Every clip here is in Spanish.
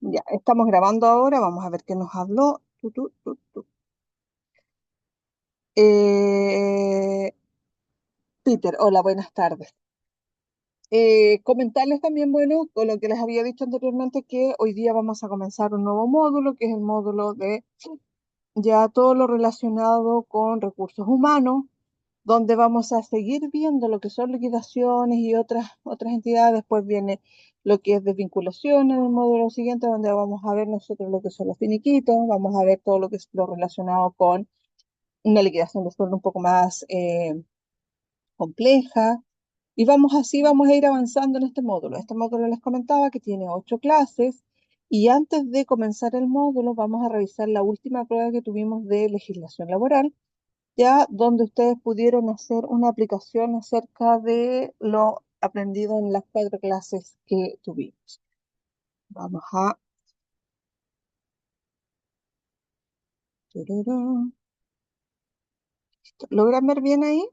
Ya, estamos grabando ahora, vamos a ver qué nos habló. Eh, Peter, hola, buenas tardes. Comentarles también, bueno, con lo que les había dicho anteriormente, que hoy día vamos a comenzar un nuevo módulo, que es el módulo de ya todo lo relacionado con recursos humanos, donde vamos a seguir viendo lo que son liquidaciones y otras entidades. Después viene lo que es desvinculación en el módulo siguiente, donde vamos a ver nosotros lo que son los finiquitos, vamos a ver todo lo que es lo relacionado con una liquidación de sueldo un poco más compleja. Y vamos así, vamos a ir avanzando en este módulo. Este módulo les comentaba que tiene 8 clases y antes de comenzar el módulo vamos a revisar la última prueba que tuvimos de legislación laboral, ya donde ustedes pudieron hacer una aplicación acerca de lo aprendido en las 4 clases que tuvimos. Vamos a... tururú. ¿Logran ver bien ahí?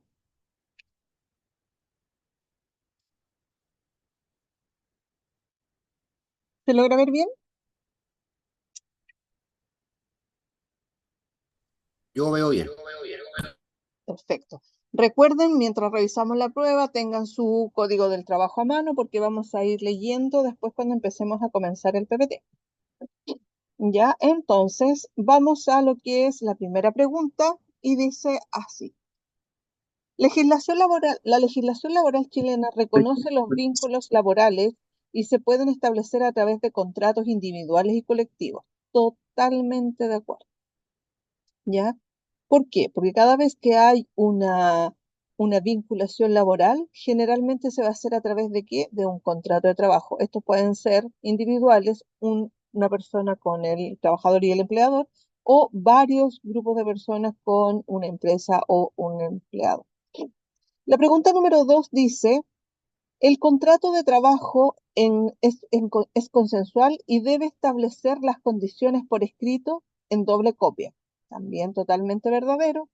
¿Se logra ver bien? Yo veo bien. Perfecto. Recuerden, mientras revisamos la prueba, tengan su código del trabajo a mano porque vamos a ir leyendo después cuando empecemos a comenzar el PPT. Ya, entonces, vamos a lo que es la primera pregunta y dice así. La legislación laboral chilena reconoce los vínculos laborales y se pueden establecer a través de contratos individuales y colectivos. Totalmente de acuerdo. ¿Ya? ¿Por qué? Porque cada vez que hay una vinculación laboral, generalmente se va a hacer a través de qué? De un contrato de trabajo. Estos pueden ser individuales, una persona con el trabajador y el empleador, o varios grupos de personas con una empresa o un empleado. La pregunta número 2 dice, el contrato de trabajo es consensual y debe establecer las condiciones por escrito en doble copia. También totalmente verdadero.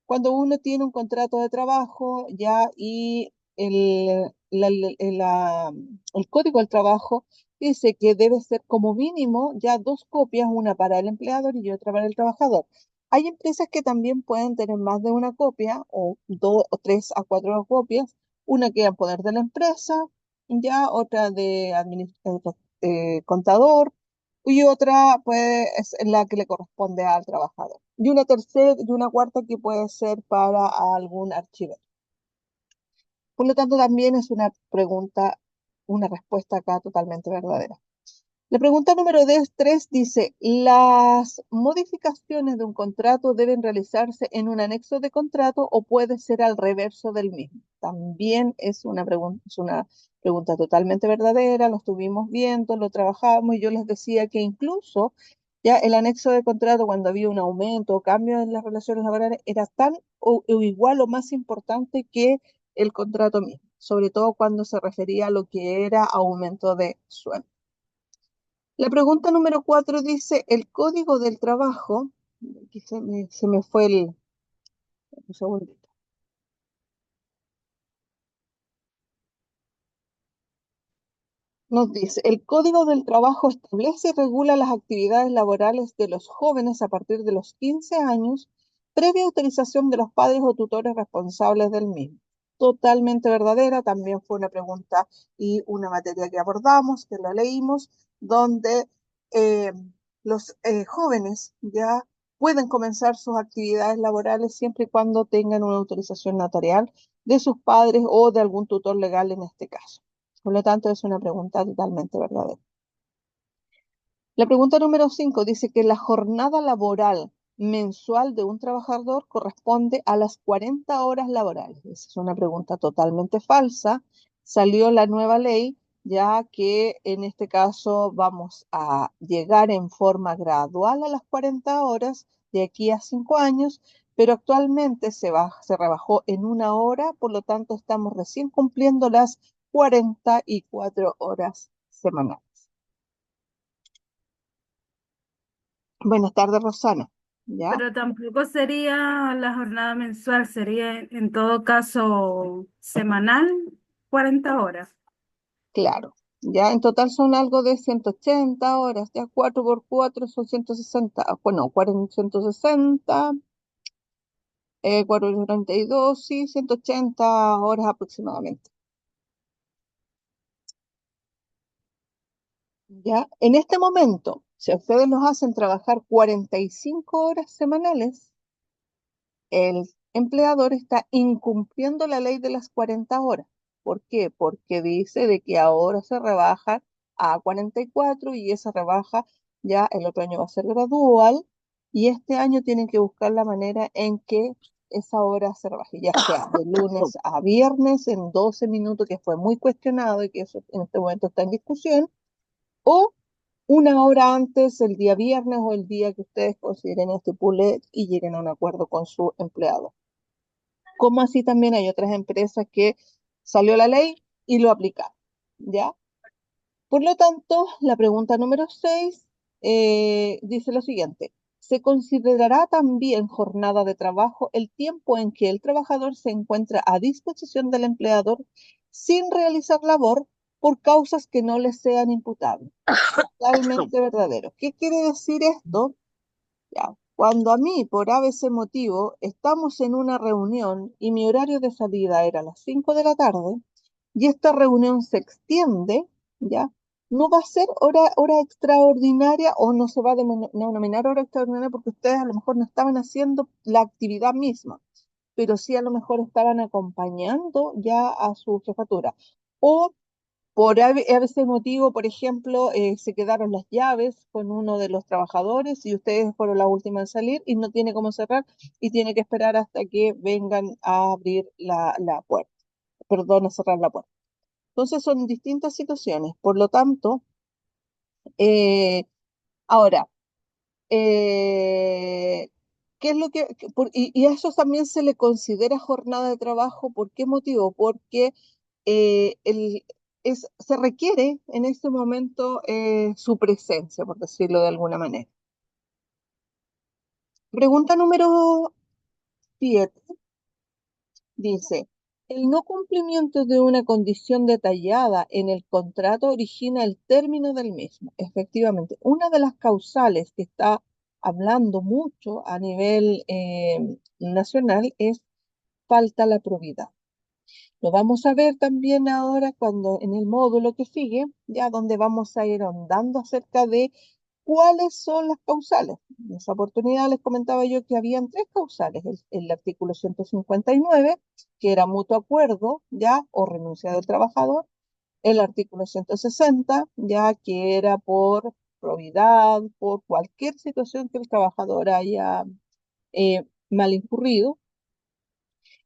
Cuando uno tiene un contrato de trabajo ya y el código del trabajo dice que debe ser como mínimo ya 2 copias, una para el empleador y otra para el trabajador. Hay empresas que también pueden tener más de una copia o 2 o 3 a 4 copias, una que en poder de la empresa, ya otra de contador y otra es la que le corresponde al trabajador. Y una tercera y una cuarta que puede ser para algún archivo. Por lo tanto, también es una pregunta, una respuesta acá totalmente verdadera. La pregunta número 3 dice, ¿las modificaciones de un contrato deben realizarse en un anexo de contrato o puede ser al reverso del mismo? También es una pregunta totalmente verdadera, lo estuvimos viendo, lo trabajamos y yo les decía que incluso ya el anexo de contrato cuando había un aumento o cambio en las relaciones laborales era tan o igual o más importante que el contrato mismo, sobre todo cuando se refería a lo que era aumento de sueldo. La pregunta número 4 dice, el código del trabajo, aquí se me fue un segundito, nos dice, el código del trabajo establece y regula las actividades laborales de los jóvenes a partir de los 15 años, previa autorización de los padres o tutores responsables del mismo. Totalmente verdadera, también fue una pregunta y una materia que abordamos, que la leímos, donde eh, los jóvenes ya pueden comenzar sus actividades laborales siempre y cuando tengan una autorización notarial de sus padres o de algún tutor legal en este caso. Por lo tanto, es una pregunta totalmente verdadera. La pregunta número 5 dice que la jornada laboral mensual de un trabajador corresponde a las 40 horas laborales. Esa es una pregunta totalmente falsa. Salió la nueva ley, ya que en este caso vamos a llegar en forma gradual a las 40 horas de aquí a 5 años, pero actualmente se rebajó en 1 hora, por lo tanto estamos recién cumpliendo las 44 horas semanales. Buenas tardes, Rosana. ¿Ya? Pero tampoco sería la jornada mensual, sería en todo caso semanal, 40 horas. Claro. Ya en total son algo de 180 horas, ya 4 por 4 son 160, bueno, 40, 160, 4 por 32, sí, 180 horas aproximadamente. Ya, en este momento, si a ustedes los hacen trabajar 45 horas semanales, el empleador está incumpliendo la ley de las 40 horas. ¿Por qué? Porque dice de que ahora se rebaja a 44 y esa rebaja ya el otro año va a ser gradual y este año tienen que buscar la manera en que esa hora se rebaje, ya sea de lunes a viernes en 12 minutos, que fue muy cuestionado y que eso en este momento está en discusión, o una hora antes, el día viernes o el día que ustedes consideren estipule y lleguen a un acuerdo con su empleado. Como así también hay otras empresas que salió la ley y lo aplicaron, ¿ya? Por lo tanto, la pregunta número 6 dice lo siguiente. ¿Se considerará también jornada de trabajo el tiempo en que el trabajador se encuentra a disposición del empleador sin realizar labor por causas que no le sean imputables? Totalmente verdadero. ¿Qué quiere decir esto? Ya, cuando a mí, por ABC motivo, estamos en una reunión y mi horario de salida era a las 5 de la tarde y esta reunión se extiende, ¿ya? No va a ser hora extraordinaria o no se va a denominar hora extraordinaria porque ustedes a lo mejor no estaban haciendo la actividad misma, pero sí a lo mejor estaban acompañando ya a su jefatura. O por ese motivo, por ejemplo, se quedaron las llaves con uno de los trabajadores y ustedes fueron las últimas en salir y no tiene cómo cerrar y tiene que esperar hasta que vengan a abrir la puerta, perdón, a cerrar la puerta. Entonces son distintas situaciones. Por lo tanto, eh, ahora, eh, ¿qué es lo y a eso también se le considera jornada de trabajo? ¿Por qué motivo? Porque eh, el, se requiere en este momento su presencia, por decirlo de alguna manera. Pregunta número 7 dice, el no cumplimiento de una condición detallada en el contrato origina el término del mismo. Efectivamente, una de las causales que está hablando mucho a nivel nacional es falta la probidad. Lo vamos a ver también ahora cuando en el módulo que sigue, ya donde vamos a ir ahondando acerca de cuáles son las causales. En esa oportunidad les comentaba yo que habían tres causales. El artículo 159, que era mutuo acuerdo, ya, o renuncia del trabajador. El artículo 160, ya, que era por probidad, por cualquier situación que el trabajador haya mal incurrido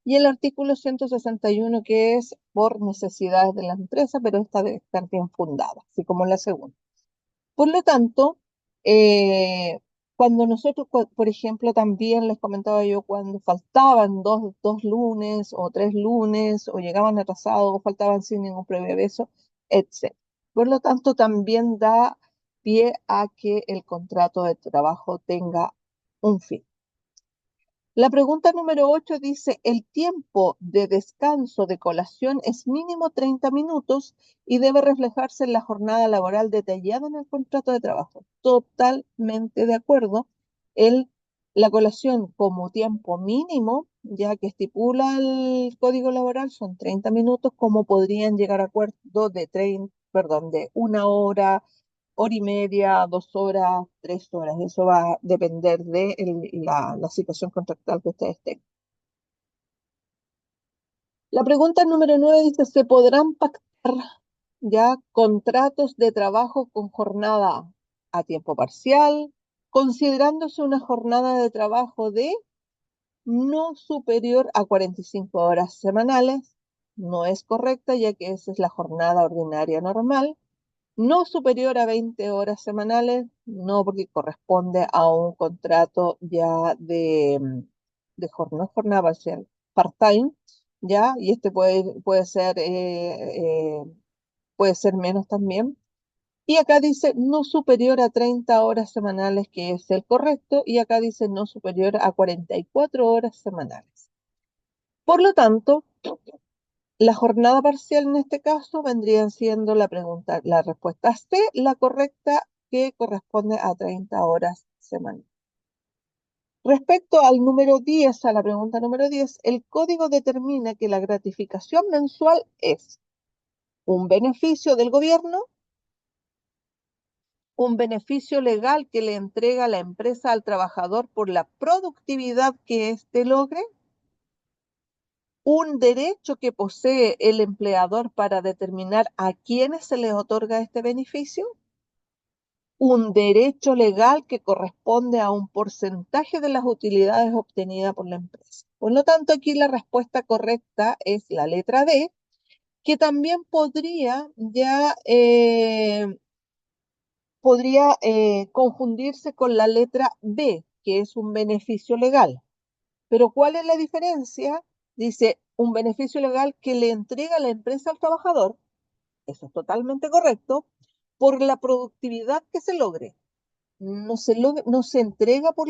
y el artículo 161 que es por necesidades de la empresa, pero esta debe estar bien fundada, así como la segunda. Por lo tanto, cuando nosotros, por ejemplo, también les comentaba yo, cuando faltaban dos lunes o tres lunes, o llegaban atrasados, o faltaban sin ningún previo aviso, etc. Por lo tanto, también da pie a que el contrato de trabajo tenga un fin. La pregunta número 8 dice, el tiempo de descanso de colación es mínimo 30 minutos y debe reflejarse en la jornada laboral detallada en el contrato de trabajo. Totalmente de acuerdo. El, la colación como tiempo mínimo, ya que estipula el código laboral, son 30 minutos, como podrían llegar a acuerdos de 30, perdón, de una hora y media, 2 horas, 3 horas. Eso va a depender de la situación contractual que ustedes tengan. La pregunta número 9 dice, ¿se podrán pactar ya contratos de trabajo con jornada a tiempo parcial, considerándose una jornada de trabajo de no superior a 45 horas semanales? No es correcta, ya que esa es la jornada ordinaria normal. No superior a 20 horas semanales, no, porque corresponde a un contrato ya de jornada parcial, part-time, ya, y este puede ser menos también. Y acá dice no superior a 30 horas semanales, que es el correcto, y acá dice no superior a 44 horas semanales. Por lo tanto, La jornada parcial en este caso vendría siendo la pregunta, la respuesta C, la correcta, que corresponde a 30 horas semanales. Respecto al número 10, a la pregunta número 10, el código determina que la gratificación mensual es un beneficio del gobierno, un beneficio legal que le entrega la empresa al trabajador por la productividad que éste logre, un derecho que posee el empleador para determinar a quiénes se les otorga este beneficio, un derecho legal que corresponde a un porcentaje de las utilidades obtenidas por la empresa. Por lo tanto, aquí la respuesta correcta es la letra D, que también podría confundirse con la letra B, que es un beneficio legal. Pero ¿cuál es la diferencia? Dice, un beneficio legal que le entrega la empresa al trabajador, eso es totalmente correcto, por la productividad que se logre. No se entrega por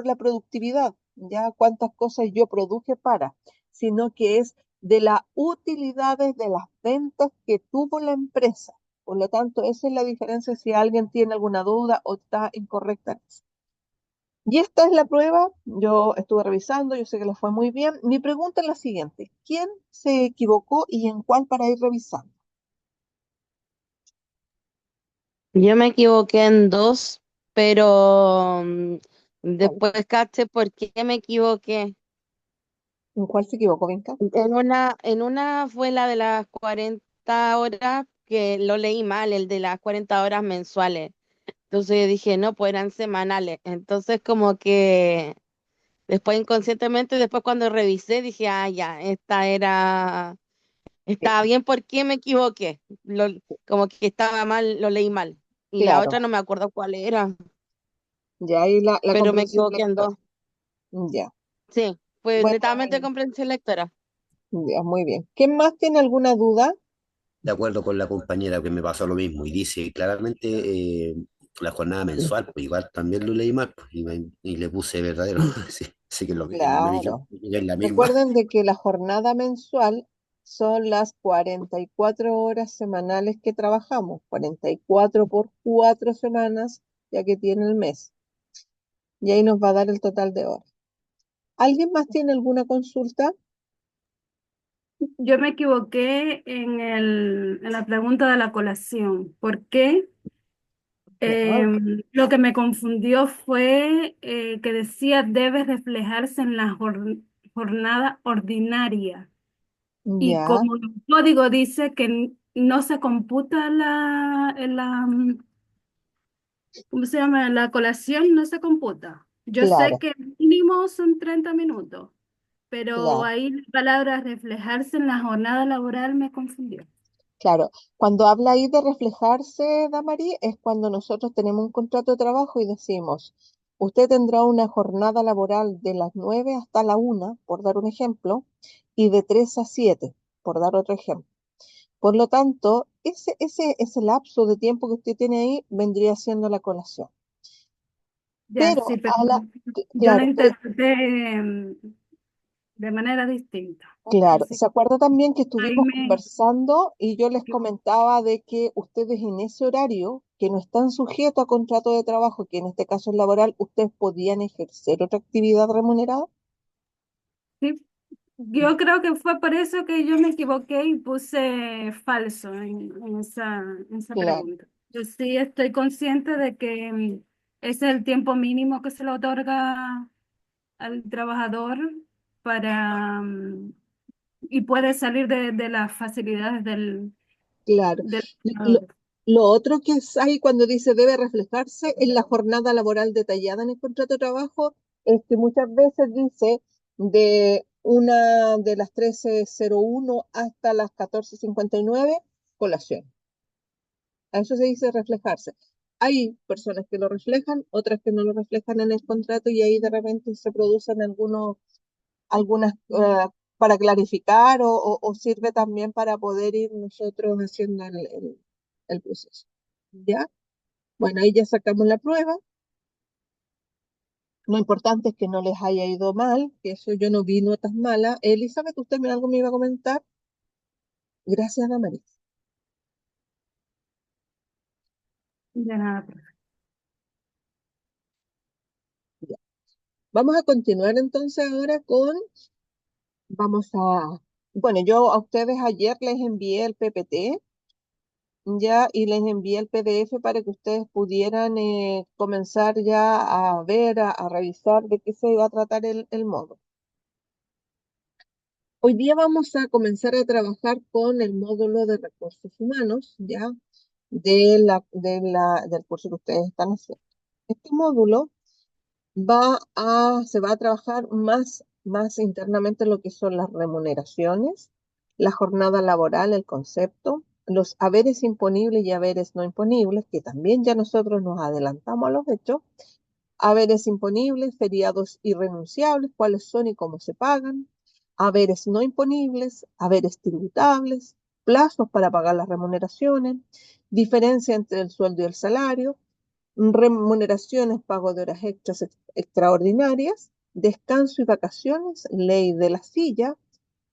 la productividad, ya cuántas cosas yo produje para, sino que es de las utilidades de las ventas que tuvo la empresa. Por lo tanto, esa es la diferencia si alguien tiene alguna duda o está incorrecta en eso. Y esta es la prueba, yo estuve revisando, yo sé que les fue muy bien. Mi pregunta es la siguiente, ¿quién se equivocó y en cuál para ir revisando? Yo me equivoqué en dos, pero ¿Cuál? después caché por qué me equivoqué. ¿En cuál se equivocó, Vinca? En una fue la de las 40 horas, que lo leí mal, el de las 40 horas mensuales. Entonces yo dije, no, pues eran semanales. Entonces como que después inconscientemente, después cuando revisé, dije, ah, ya, estaba bien, ¿por qué me equivoqué? Como que estaba mal, lo leí mal. Y la Claro, otra no me acuerdo cuál era, ya ahí la pero me comprensión equivoqué en lectora. dos. Ya, Sí, fue bueno, netamente comprensión lectora. ya, muy bien. ¿Quién más tiene alguna duda? De acuerdo con la compañera que me pasó lo mismo y dice claramente la jornada mensual, pues igual también lo leí mal pues, y le puse verdadero, sí, así que me Claro. equivoqué en la misma. Recuerden de que la jornada mensual son las 44 horas semanales que trabajamos, 44 por 4 semanas, ya que tiene el mes. Y ahí nos va a dar el total de horas. ¿Alguien más tiene alguna consulta? Yo me equivoqué en la pregunta de la colación. ¿Por qué? Ya, Lo que me confundió fue que decía debe reflejarse en la jornada ordinaria. Y ya, como el código dice que no se computa ¿cómo se llama? La colación no se computa. Yo sé claro, que el mínimo son 30 minutos, pero claro. ahí la palabra reflejarse en la jornada laboral me confundió. Claro, cuando habla ahí de reflejarse, Damari, es cuando nosotros tenemos un contrato de trabajo y decimos, usted tendrá una jornada laboral de las 9 hasta la 1, por dar un ejemplo, y de 3 a 7, por dar otro ejemplo. Por lo tanto, ese lapso de tiempo que usted tiene ahí vendría siendo la colación. Ya, Pero, sí, pero yo la claro, interpreté de manera distinta. claro, Así se que acuerda también que ahí estuvimos conversando y yo les comentaba de que ustedes en ese horario, que no están sujetos a contrato de trabajo, que en este caso es laboral, ustedes podían ejercer otra actividad remunerada. sí, yo creo que fue por eso que yo me equivoqué y puse falso en esa Claro, pregunta. Yo sí estoy consciente de que ese es el tiempo mínimo que se le otorga al trabajador para y puede salir de las facilidades claro. del Lo, trabajador. lo otro que es ahí cuando dice debe reflejarse en la jornada laboral detallada en el contrato de trabajo, es que muchas veces dice de una de las 13:01 hasta las 14:59 colación. A eso se dice reflejarse. Hay personas que lo reflejan, otras que no lo reflejan en el contrato y ahí de repente se producen algunas para clarificar o sirve también para poder ir nosotros haciendo el proceso. ¿Ya? Bueno, ahí ya sacamos la prueba. Lo importante es que no les haya ido mal, que eso yo no vi notas malas. Elizabeth, usted algo me iba a comentar. Gracias, Damaris. De nada, profe. Ya. Vamos a continuar entonces ahora bueno, yo a ustedes ayer les envié el PPT, ya, y les envié el PDF para que ustedes pudieran comenzar ya a ver, a revisar de qué se iba a tratar el módulo. Hoy día vamos a comenzar a trabajar con el módulo de recursos humanos, ya, del curso que ustedes están haciendo. Este módulo se va a trabajar más internamente lo que son las remuneraciones, la jornada laboral, el concepto, los haberes imponibles y haberes no imponibles, que también ya nosotros nos adelantamos a los hechos, haberes imponibles, feriados irrenunciables, cuáles son y cómo se pagan, haberes no imponibles, haberes tributables, plazos para pagar las remuneraciones, diferencia entre el sueldo y el salario, remuneraciones, pago de horas extras extraordinarias, descanso y vacaciones, ley de la silla,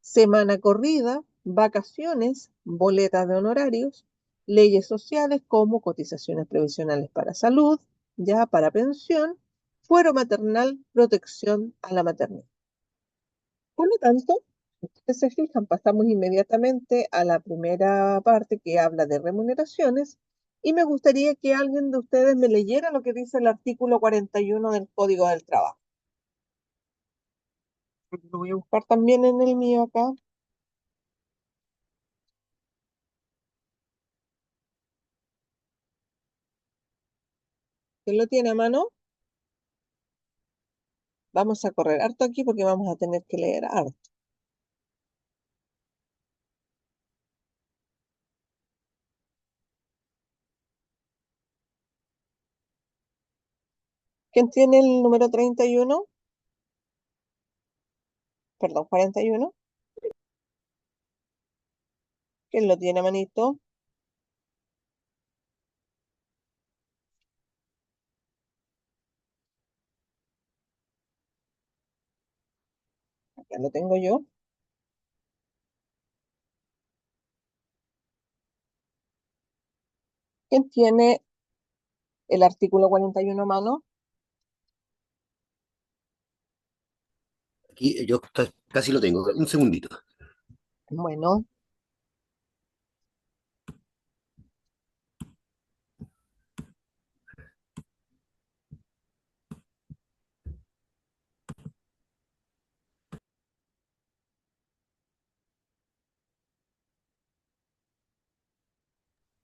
semana corrida, vacaciones, boletas de honorarios, leyes sociales como cotizaciones previsionales para salud, ya para pensión, fuero maternal, protección a la maternidad. Por lo tanto, si ustedes se fijan, pasamos inmediatamente a la primera parte que habla de remuneraciones y me gustaría que alguien de ustedes me leyera lo que dice el artículo 41 del Código del Trabajo. Lo voy a buscar también en el mío acá. ¿Quién lo tiene a mano? Vamos a correr harto aquí porque vamos a tener que leer harto. ¿Quién tiene el número 31? Perdón, 41. ¿Quién lo tiene a manito? Acá lo tengo yo. ¿Quién tiene el artículo 41 a mano? Aquí yo casi lo tengo. Un segundito. Bueno,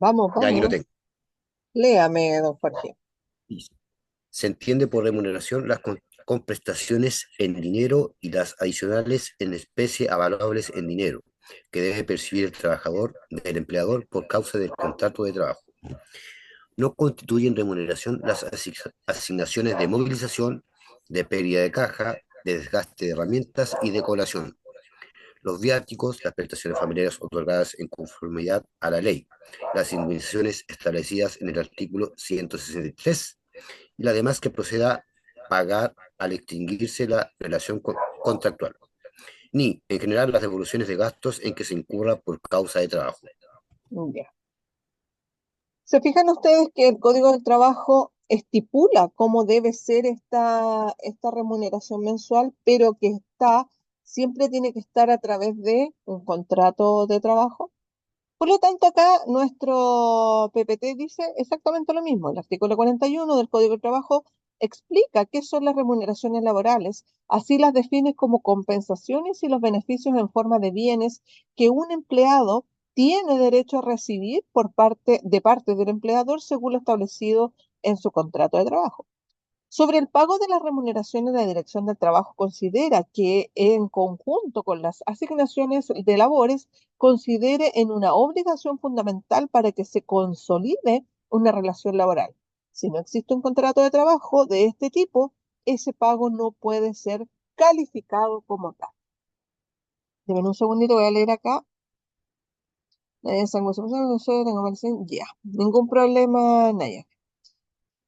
vamos, Ya aquí lo vamos. tengo. Léame, don Jorge. Dice, se entiende por remuneración con prestaciones en dinero y las adicionales en especie avaluables en dinero que debe percibir el trabajador del empleador por causa del contrato de trabajo. No constituyen remuneración las asignaciones de movilización, de pérdida de caja, de desgaste de herramientas y de colación, los viáticos, las prestaciones familiares otorgadas en conformidad a la ley, las indemnizaciones establecidas en el artículo 163 y la demás que proceda a pagar al extinguirse la relación contractual, ni, en general, las devoluciones de gastos en que se incurra por causa de trabajo. Ya. ¿Se fijan ustedes que el Código del Trabajo estipula cómo debe ser esta remuneración mensual, pero que siempre tiene que estar a través de un contrato de trabajo? Por lo tanto, acá nuestro PPT dice exactamente lo mismo. El artículo 41 del Código del Trabajo explica qué son las remuneraciones laborales, así las define como compensaciones y los beneficios en forma de bienes que un empleado tiene derecho a recibir de parte del empleador según lo establecido en su contrato de trabajo. Sobre el pago de las remuneraciones, la Dirección del Trabajo considera que en conjunto con las asignaciones de labores, considere en una obligación fundamental para que se consolide una relación laboral. Si no existe un contrato de trabajo de este tipo, ese pago no puede ser calificado como tal. Deben un segundito, voy a leer acá. Ya, ningún problema, Naya.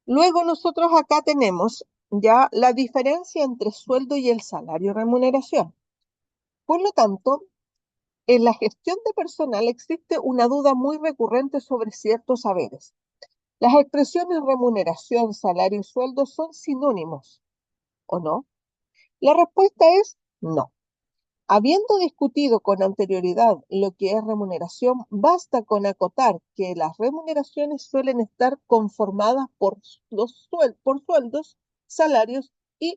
Luego nosotros acá tenemos ya la diferencia entre sueldo y el salario remuneración. Por lo tanto, En la gestión de personal existe una duda muy recurrente sobre ciertos saberes. ¿Las expresiones remuneración, salario y sueldo son sinónimos o no? La respuesta es no. Habiendo discutido con anterioridad lo que es remuneración, basta con acotar que las remuneraciones suelen estar conformadas por por sueldos, salarios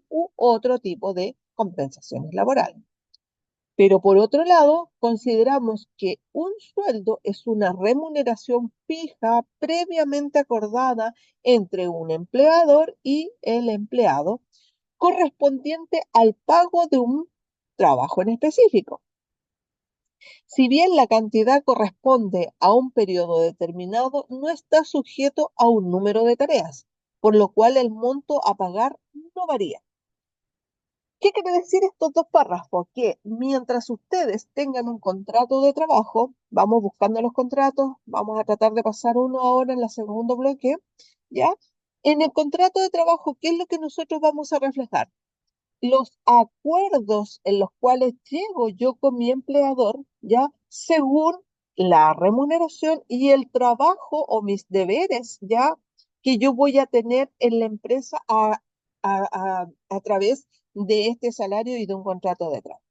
u otro tipo de compensaciones laborales. Pero por otro lado, consideramos que un sueldo es una remuneración fija previamente acordada entre un empleador y el empleado, correspondiente al pago de un trabajo en específico. Si bien la cantidad corresponde a un periodo determinado, no está sujeto a un número de tareas, por lo cual el monto a pagar no varía. ¿Qué quiere decir estos dos párrafos? Que mientras ustedes tengan un contrato de trabajo, vamos buscando los contratos, vamos a tratar de pasar uno ahora en el segundo bloque, ¿ya? En el contrato de trabajo, ¿qué es lo que nosotros vamos a reflejar? Los acuerdos en los cuales llego yo con mi empleador, ¿ya? Según la remuneración y el trabajo o mis deberes, ¿ya? Que yo voy a tener en la empresa a través de este salario y de un contrato de trabajo.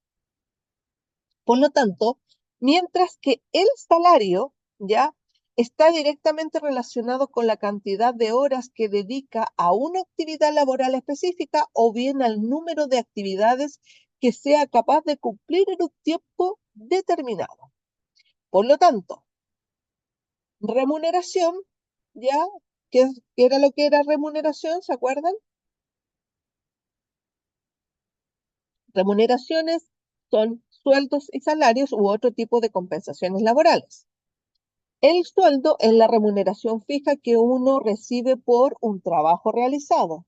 Por lo tanto, mientras que el salario, ¿ya? Está directamente relacionado con la cantidad de horas que dedica a una actividad laboral específica o bien al número de actividades que sea capaz de cumplir en un tiempo determinado. Por lo tanto, remuneración, ¿ya? ¿Qué era lo que era remuneración? ¿Se acuerdan? Remuneraciones son sueldos y salarios u otro tipo de compensaciones laborales. El sueldo es la remuneración fija que uno recibe por un trabajo realizado.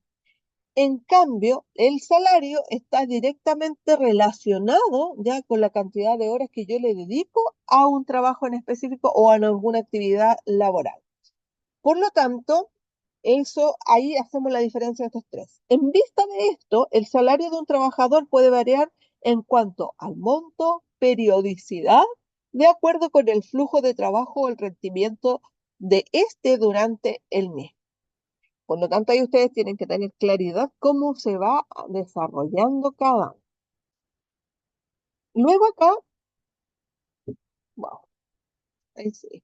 En cambio, el salario está directamente relacionado ya con la cantidad de horas que yo le dedico a un trabajo en específico o a alguna actividad laboral. Por lo tanto, eso ahí hacemos la diferencia de estos tres. En vista de esto, el salario de un trabajador puede variar en cuanto al monto, periodicidad, de acuerdo con el flujo de trabajo o el rendimiento de este durante el mes. Por lo tanto, ahí ustedes tienen que tener claridad cómo se va desarrollando cada año. Luego acá, wow, ahí sí.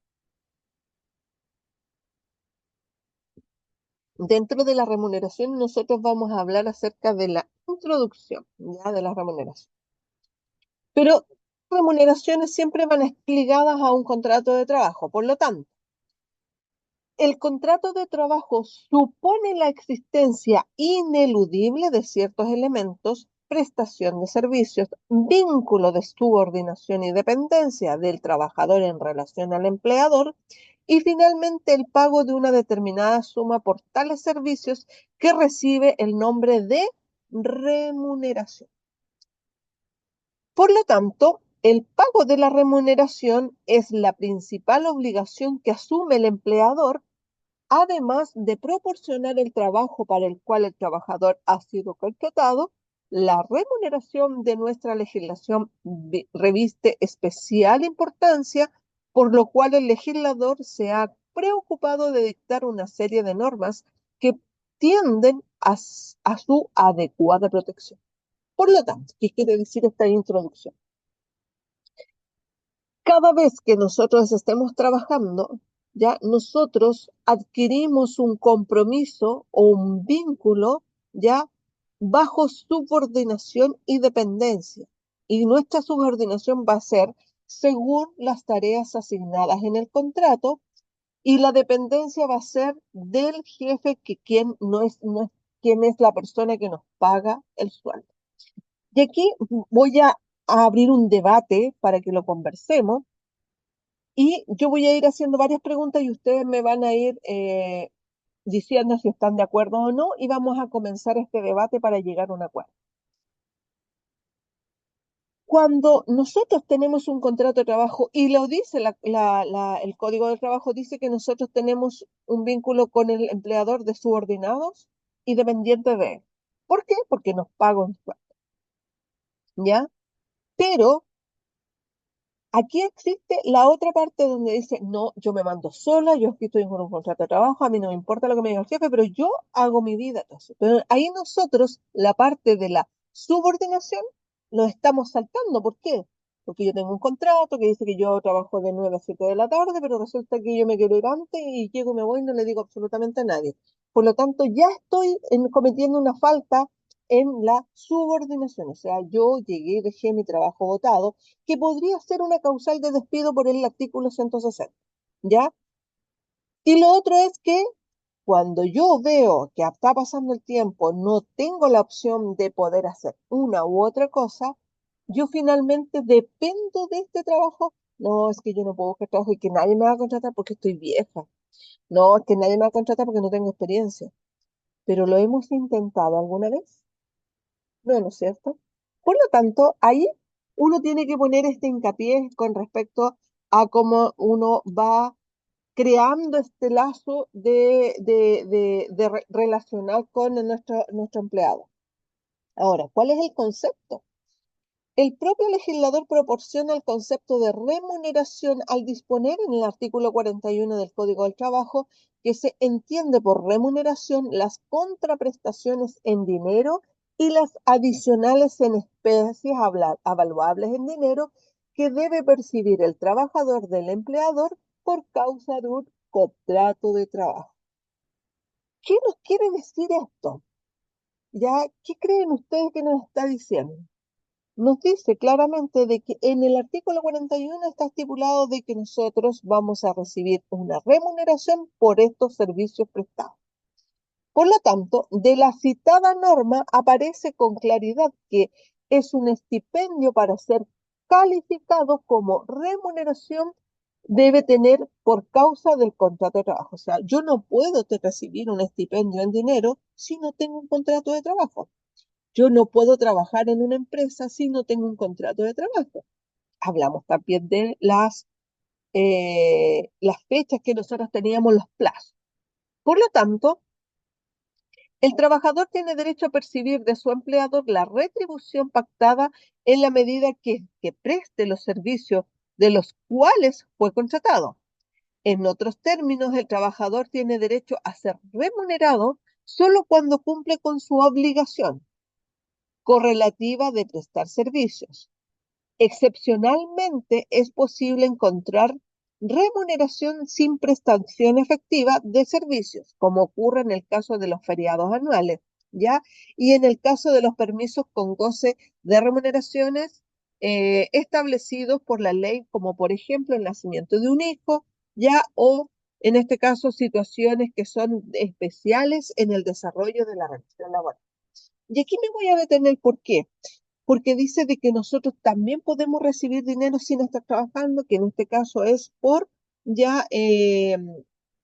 Dentro de la remuneración, nosotros vamos a hablar acerca de la introducción, ya de la remuneración. Pero remuneraciones siempre van ligadas a un contrato de trabajo. Por lo tanto, el contrato de trabajo supone la existencia ineludible de ciertos elementos, prestación de servicios, vínculo de subordinación y dependencia del trabajador en relación al empleador y finalmente el pago de una determinada suma por tales servicios que recibe el nombre de remuneración. Por lo tanto, el pago de la remuneración es la principal obligación que asume el empleador, además de proporcionar el trabajo para el cual el trabajador ha sido contratado. La remuneración de nuestra legislación reviste especial importancia, por lo cual el legislador se ha preocupado de dictar una serie de normas que tienden a su adecuada protección. Por lo tanto, ¿qué quiere decir esta introducción? Cada vez que nosotros estemos trabajando, ya nosotros adquirimos un compromiso o un vínculo ya bajo subordinación y dependencia. Y nuestra subordinación va a ser según las tareas asignadas en el contrato y la dependencia va a ser del jefe que quien quien es la persona que nos paga el sueldo. Y aquí voy a abrir un debate para que lo conversemos y yo voy a ir haciendo varias preguntas y ustedes me van a ir diciendo si están de acuerdo o no y vamos a comenzar este debate para llegar a un acuerdo. Cuando nosotros tenemos un contrato de trabajo y lo dice el Código del Trabajo, dice que nosotros tenemos un vínculo con el empleador de subordinados y dependientes de él. ¿Por qué? Porque nos pagan sueldo, ¿ya? Pero Aquí existe la otra parte donde dice, no, yo me mando sola, yo aquí estoy con un contrato de trabajo, a mí no me importa lo que me diga el jefe, pero yo hago mi vida. Entonces. Pero ahí nosotros, la parte de la subordinación, lo estamos saltando. ¿Por qué? Porque yo tengo un contrato que dice que yo trabajo de 9 a 7 de la tarde, pero resulta que yo me quiero ir antes y llego y me voy y no le digo absolutamente a nadie. Por lo tanto, ya estoy cometiendo una falta en la subordinación. O sea, yo llegué y dejé mi trabajo botado que podría ser una causal de despido por el artículo 160, ¿ya? Y lo otro es que cuando yo veo que está pasando el tiempo, no tengo la opción de poder hacer una u otra cosa, yo finalmente dependo de este trabajo. No, es que yo no puedo buscar trabajo y que nadie me va a contratar porque estoy vieja. No, es que nadie me va a contratar porque no tengo experiencia. Pero ¿lo hemos intentado alguna vez? No, ¿no es cierto? Por lo tanto, ahí uno tiene que poner este hincapié con respecto a cómo uno va creando este lazo relacional con nuestro empleado. Ahora, ¿cuál es el concepto? El propio legislador proporciona el concepto de remuneración al disponer en el artículo 41 del Código del Trabajo que se entiende por remuneración las contraprestaciones en dinero y las adicionales en especies avaluables en dinero que debe percibir el trabajador del empleador por causa de un contrato de trabajo. ¿Qué nos quiere decir esto? ¿Ya? ¿Qué creen ustedes que nos está diciendo? Nos dice claramente de que en el artículo 41 está estipulado de que nosotros vamos a recibir una remuneración por estos servicios prestados. Por lo tanto, de la citada norma aparece con claridad que es un estipendio para ser calificado como remuneración debe tener por causa del contrato de trabajo. O sea, yo no puedo recibir un estipendio en dinero si no tengo un contrato de trabajo. Yo no puedo trabajar en una empresa si no tengo un contrato de trabajo. Hablamos también de las fechas que nosotros teníamos, los plazos. Por lo tanto, el trabajador tiene derecho a percibir de su empleador la retribución pactada en la medida que preste los servicios de los cuales fue contratado. En otros términos, el trabajador tiene derecho a ser remunerado solo cuando cumple con su obligación correlativa de prestar servicios. Excepcionalmente es posible encontrar remuneración sin prestación efectiva de servicios, como ocurre en el caso de los feriados anuales, ¿ya? Y en el caso de los permisos con goce de remuneraciones establecidos por la ley, como por ejemplo el nacimiento de un hijo, ¿ya? O en este caso situaciones que son especiales en el desarrollo de la relación laboral. Y aquí me voy a detener, ¿por qué? Porque dice de que nosotros también podemos recibir dinero sin estar trabajando, que en este caso es por ya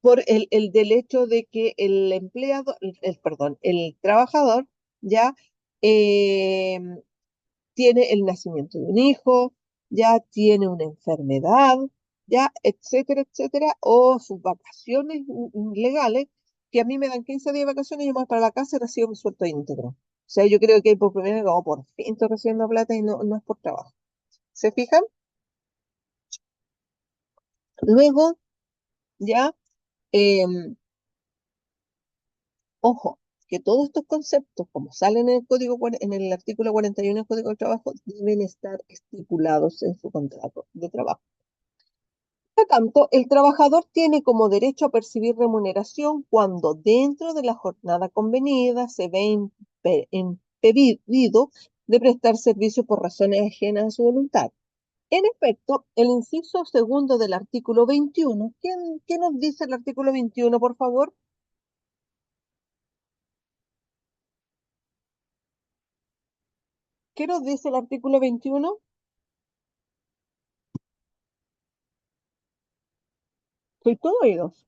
por el del hecho de que el empleado, perdón, el trabajador ya eh, tiene el nacimiento de un hijo, ya tiene una enfermedad, ya, etcétera, etcétera, o sus vacaciones legales, que a mí me dan 15 días de vacaciones y yo me voy para la casa y recibo mi sueldo íntegro. O sea, yo creo que hay por primera vez, como por fin estoy recibiendo plata y no es por trabajo. ¿Se fijan? Luego, ya, em, ojo, que todos estos conceptos, como salen en el en el artículo 41 del Código del Trabajo, deben estar estipulados en su contrato de trabajo. Por lo tanto, el trabajador tiene como derecho a percibir remuneración cuando dentro de la jornada convenida se ve impedido de prestar servicio por razones ajenas a su voluntad. En efecto, el inciso segundo del artículo 21, ¿qué nos dice el artículo 21, por favor? ¿Qué nos dice el artículo 21? Soy todo oídos.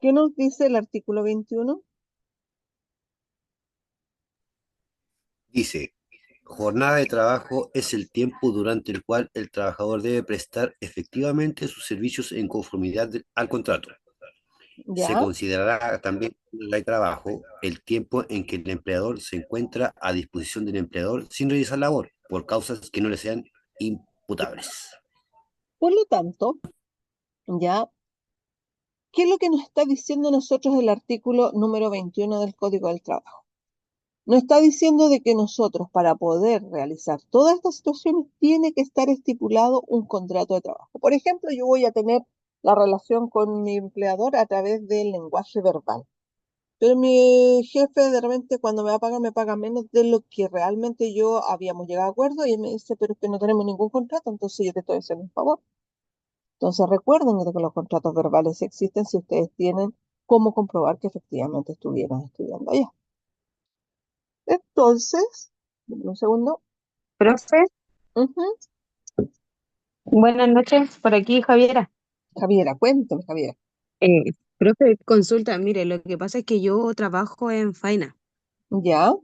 ¿Qué nos dice el artículo 21? Dice, jornada de trabajo es el tiempo durante el cual el trabajador debe prestar efectivamente sus servicios en conformidad al contrato. Se ¿Ya? considerará también en el trabajo el tiempo en que el empleador se encuentra a disposición del empleador sin realizar labor por causas que no le sean imputables. Por lo tanto, ¿ya? ¿Qué es lo que nos está diciendo nosotros el artículo número 21 del Código del Trabajo? Nos está diciendo de que nosotros, para poder realizar todas estas situaciones, tiene que estar estipulado un contrato de trabajo. Por ejemplo, yo voy a tener la relación con mi empleador a través del lenguaje verbal. Pero mi jefe de repente cuando me paga menos de lo que realmente yo habíamos llegado a acuerdo y él me dice, pero es que no tenemos ningún contrato, entonces yo te estoy haciendo un favor. Entonces recuerden de que los contratos verbales existen si ustedes tienen cómo comprobar que efectivamente estuvieron estudiando allá. Entonces, dame un segundo. Profe, Ujú. buenas noches, por aquí Javiera. Javiera, cuéntame, Javiera. Profe, consulta, mire, lo que pasa es que yo trabajo en faena ¿Ya?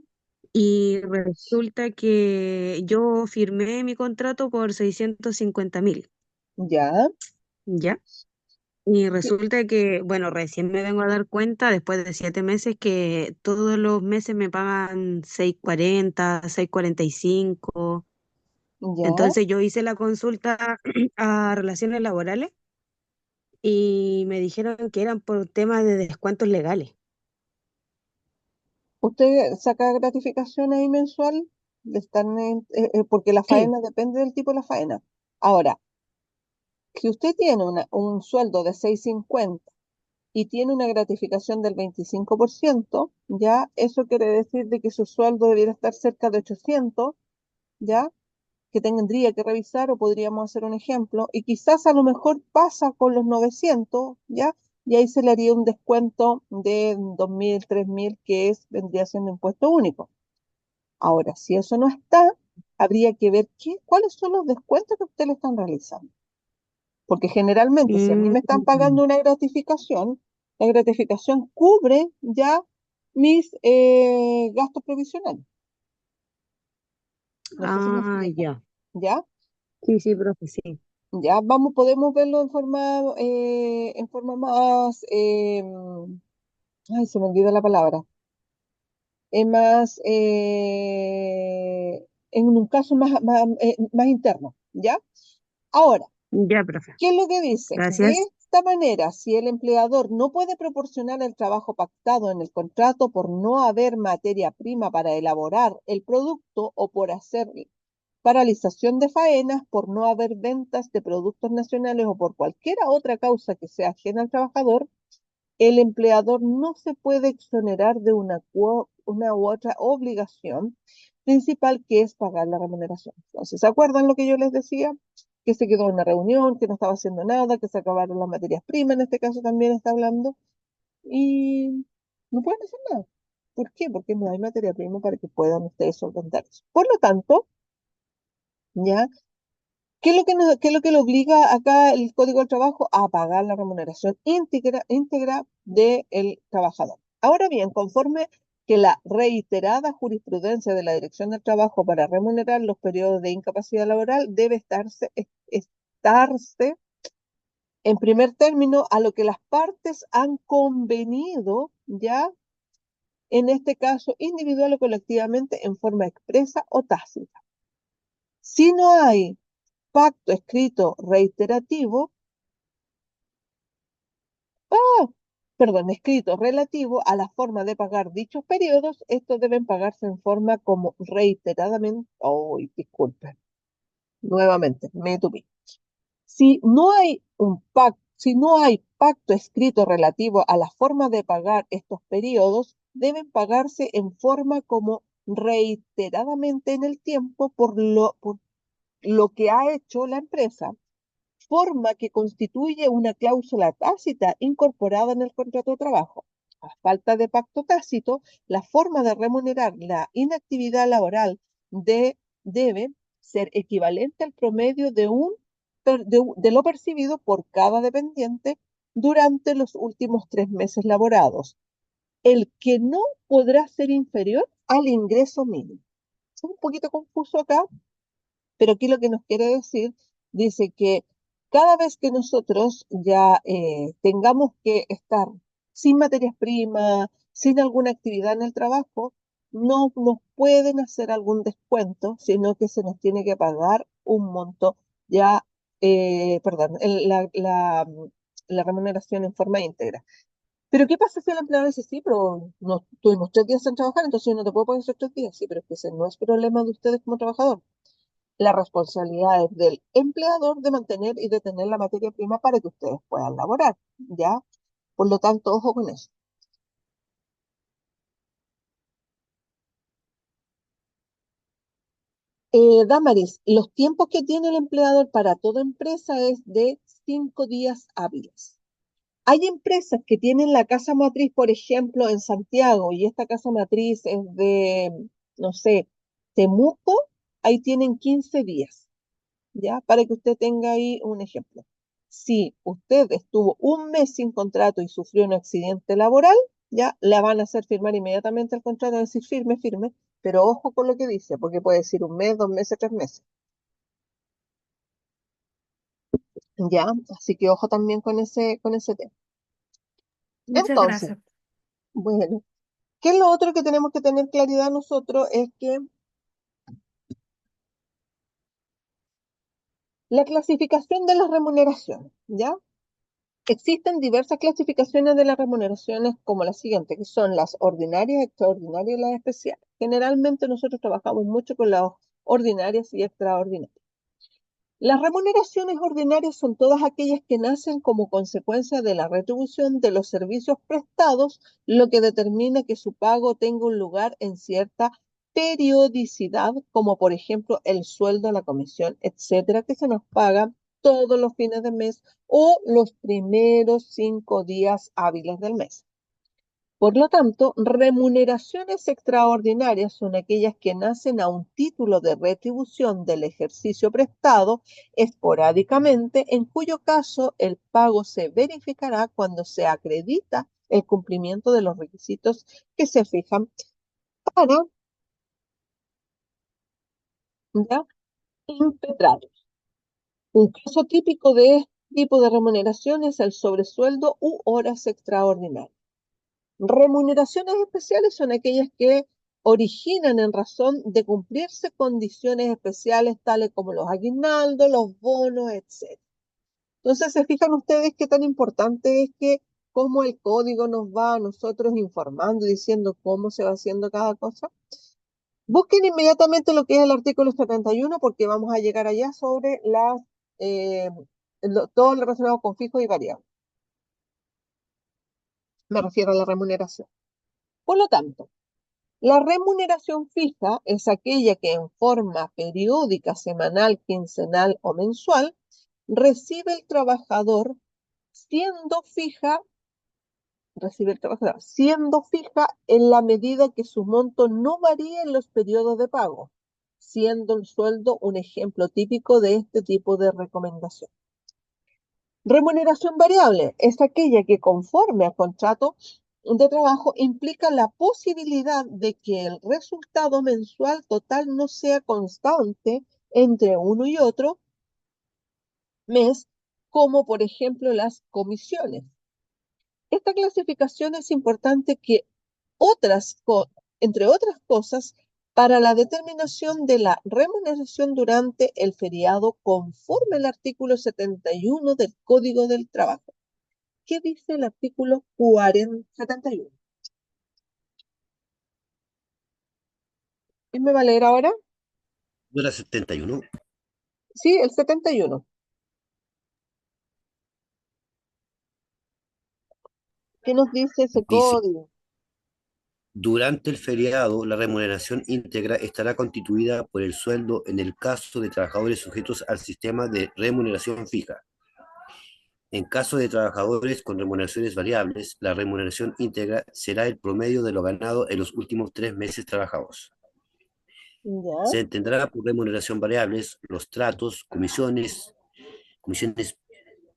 y resulta que yo firmé mi contrato por 650.000, ¿Ya? ¿ya? Y resulta que, bueno, recién me vengo a dar cuenta después de 7 meses que todos los meses me pagan 6.40, 6.45. ¿Ya? Entonces yo hice la consulta a relaciones laborales y me dijeron que eran por temas de descuentos legales. ¿Usted saca gratificación ahí mensual? Porque la Sí, faena depende del tipo de la faena. Ahora, si usted tiene un sueldo de 650 y tiene una gratificación del 25%, ya eso quiere decir de que su sueldo debería estar cerca de 800, ya que tendría que revisar o podríamos hacer un ejemplo y quizás a lo mejor pasa con los 900, ya, y ahí se le haría un descuento de 2.000, 3.000 vendría siendo impuesto único. Ahora, si eso no está, habría que ver cuáles son los descuentos que usted le están realizando. Porque generalmente, si a mí mm, me están pagando una gratificación, la gratificación cubre ya mis gastos provisionales. No sé si me ah, explico. ya. ¿Ya? Sí, sí, profe, sí. Ya vamos, podemos verlo en forma más, ay, se me olvida la palabra, más, en un caso más interno, ¿ya? Ahora, Ya, profe. ¿qué es lo que dice? De Gracias. esta manera, si el empleador no puede proporcionar el trabajo pactado en el contrato por no haber materia prima para elaborar el producto o por hacer paralización de faenas, por no haber ventas de productos nacionales o por cualquier otra causa que sea ajena al trabajador, el empleador no se puede exonerar de una u otra obligación principal que es pagar la remuneración. Entonces, ¿se acuerdan lo que yo les decía? Que se quedó en una reunión, que no estaba haciendo nada, que se acabaron las materias primas, en este caso también está hablando, y no pueden hacer nada. ¿Por qué? Porque no hay materia prima para que puedan ustedes solventar eso. Por lo tanto, ¿ya? ¿Qué es lo que le obliga acá el Código del Trabajo? A pagar la remuneración íntegra del trabajador. Ahora bien, conforme que la reiterada jurisprudencia de la Dirección del Trabajo para remunerar los periodos de incapacidad laboral debe estarse en primer término a lo que las partes han convenido, ya en este caso individual o colectivamente en forma expresa o tácita. Si no hay pacto escrito reiterativo, ah, perdón, escrito relativo a la forma de pagar dichos periodos, estos deben pagarse en forma como reiteradamente, oh, disculpen, nuevamente, me tupí. Si no hay pacto escrito relativo a la forma de pagar estos periodos, deben pagarse en forma como reiteradamente en el tiempo por lo que ha hecho la empresa, forma que constituye una cláusula tácita incorporada en el contrato de trabajo. A falta de pacto tácito, la forma de remunerar la inactividad laboral debe ser equivalente al promedio de lo percibido por cada dependiente durante los últimos 3 meses laborados, el que no podrá ser inferior al ingreso mínimo. Es un poquito confuso acá, pero aquí lo que nos quiere decir, dice que Cada vez que nosotros ya tengamos que estar sin materias primas, sin alguna actividad en el trabajo, no nos pueden hacer algún descuento, sino que se nos tiene que pagar un monto ya, perdón, la remuneración en forma íntegra. Pero ¿qué pasa si el empleador dice, sí, pero no, tuvimos 3 días sin trabajar, entonces yo no te puedo pagar esos 3 días? Sí, pero es que ese no es problema de ustedes como trabajador. La responsabilidad es del empleador de mantener y de tener la materia prima para que ustedes puedan laborar, ¿ya? Por lo tanto, ojo con eso. Damaris, los tiempos que tiene el empleador para toda empresa es de 5 días hábiles. Hay empresas que tienen la casa matriz, por ejemplo, en Santiago, y esta casa matriz es de, no sé, Temuco, ahí tienen 15 días. ¿Ya? Para que usted tenga ahí un ejemplo. Si usted estuvo un mes sin contrato y sufrió un accidente laboral, ya le van a hacer firmar inmediatamente el contrato, decir firme, firme, pero ojo con lo que dice, porque puede decir un mes, 2 meses, 3 meses. Ya, así que ojo también con ese tema. Muchas Entonces, gracias. bueno, ¿qué es lo otro que tenemos que tener claridad nosotros? Es que la clasificación de las remuneraciones, ¿ya? Existen diversas clasificaciones de las remuneraciones como la siguiente, que son las ordinarias, extraordinarias y las especiales. Generalmente nosotros trabajamos mucho con las ordinarias y extraordinarias. Las remuneraciones ordinarias son todas aquellas que nacen como consecuencia de la retribución de los servicios prestados, lo que determina que su pago tenga un lugar en cierta periodicidad, como por ejemplo el sueldo, la comisión, etcétera, que se nos paga todos los fines de mes o los primeros 5 días hábiles del mes. Por lo tanto, remuneraciones extraordinarias son aquellas que nacen a un título de retribución del ejercicio prestado esporádicamente, en cuyo caso el pago se verificará cuando se acredita el cumplimiento de los requisitos que se fijan para ya impetrados. Un caso típico de este tipo de remuneración es el sobresueldo u horas extraordinarias. Remuneraciones especiales son aquellas que originan en razón de cumplirse condiciones especiales tales como los aguinaldos, los bonos, etc. Entonces, ¿se fijan ustedes qué tan importante es que cómo el código nos va a nosotros informando y diciendo cómo se va haciendo cada cosa? Busquen inmediatamente lo que es el artículo 71 porque vamos a llegar allá sobre eh, todo lo relacionado con fijos y variables. Me refiero a la remuneración. Por lo tanto, la remuneración fija es aquella que en forma periódica, semanal, quincenal o mensual recibe el trabajador siendo fija, siendo fija en la medida que su monto no varíe en los periodos de pago, siendo el sueldo un ejemplo típico de este tipo de recomendación. Remuneración variable es aquella que conforme al contrato de trabajo implica la posibilidad de que el resultado mensual total no sea constante entre uno y otro mes, como por ejemplo las comisiones. Esta clasificación es importante que entre otras cosas, para la determinación de la remuneración durante el feriado conforme al artículo 71 del Código del Trabajo. ¿Qué dice el artículo 71? ¿Quién me va a leer ahora? ¿No era 71? Sí, el 71. ¿Qué nos dice ese Dice, código? durante el feriado, la remuneración íntegra estará constituida por el sueldo en el caso de trabajadores sujetos al sistema de remuneración fija. En caso de trabajadores con remuneraciones variables, la remuneración íntegra será el promedio de lo ganado en los últimos 3 meses trabajados. ¿Ya? Se entenderá por remuneración variables los tratos, comisiones ¿Primas?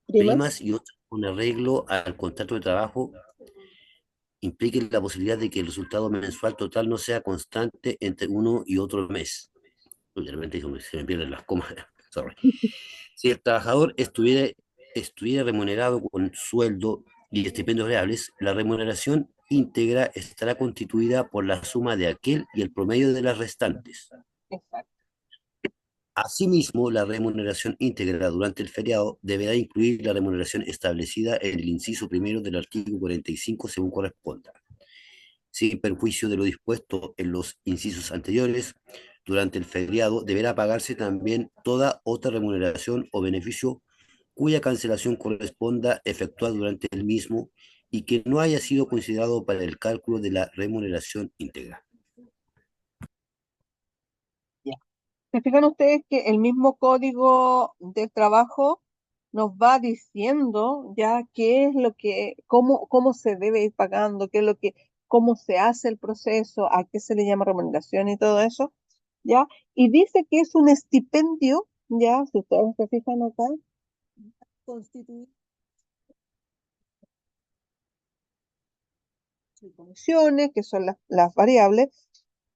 primas y otros con arreglo al contrato de trabajo impliquen la posibilidad de que el resultado mensual total no sea constante entre uno y otro mes. Uy, de repente se me pierden las comas. Sorry. Si el trabajador estuviera remunerado con sueldo y estipendios reales, la remuneración íntegra estará constituida por la suma de aquel y el promedio de las restantes. Exacto. Asimismo, la remuneración íntegra durante el feriado deberá incluir la remuneración establecida en el inciso primero del artículo 45 según corresponda. Sin perjuicio de lo dispuesto en los incisos anteriores, durante el feriado deberá pagarse también toda otra remuneración o beneficio cuya cancelación corresponda efectuar durante el mismo y que no haya sido considerado para el cálculo de la remuneración íntegra. Ya. ¿Se fijan ustedes que el mismo código del trabajo nos va diciendo ya qué es lo que, cómo se debe ir pagando, qué es lo que, cómo se hace el proceso, a qué se le llama remuneración y todo eso, ¿ya? Y dice que es un estipendio, ya, si ustedes se fijan acá, constituye comisiones, que son las variables.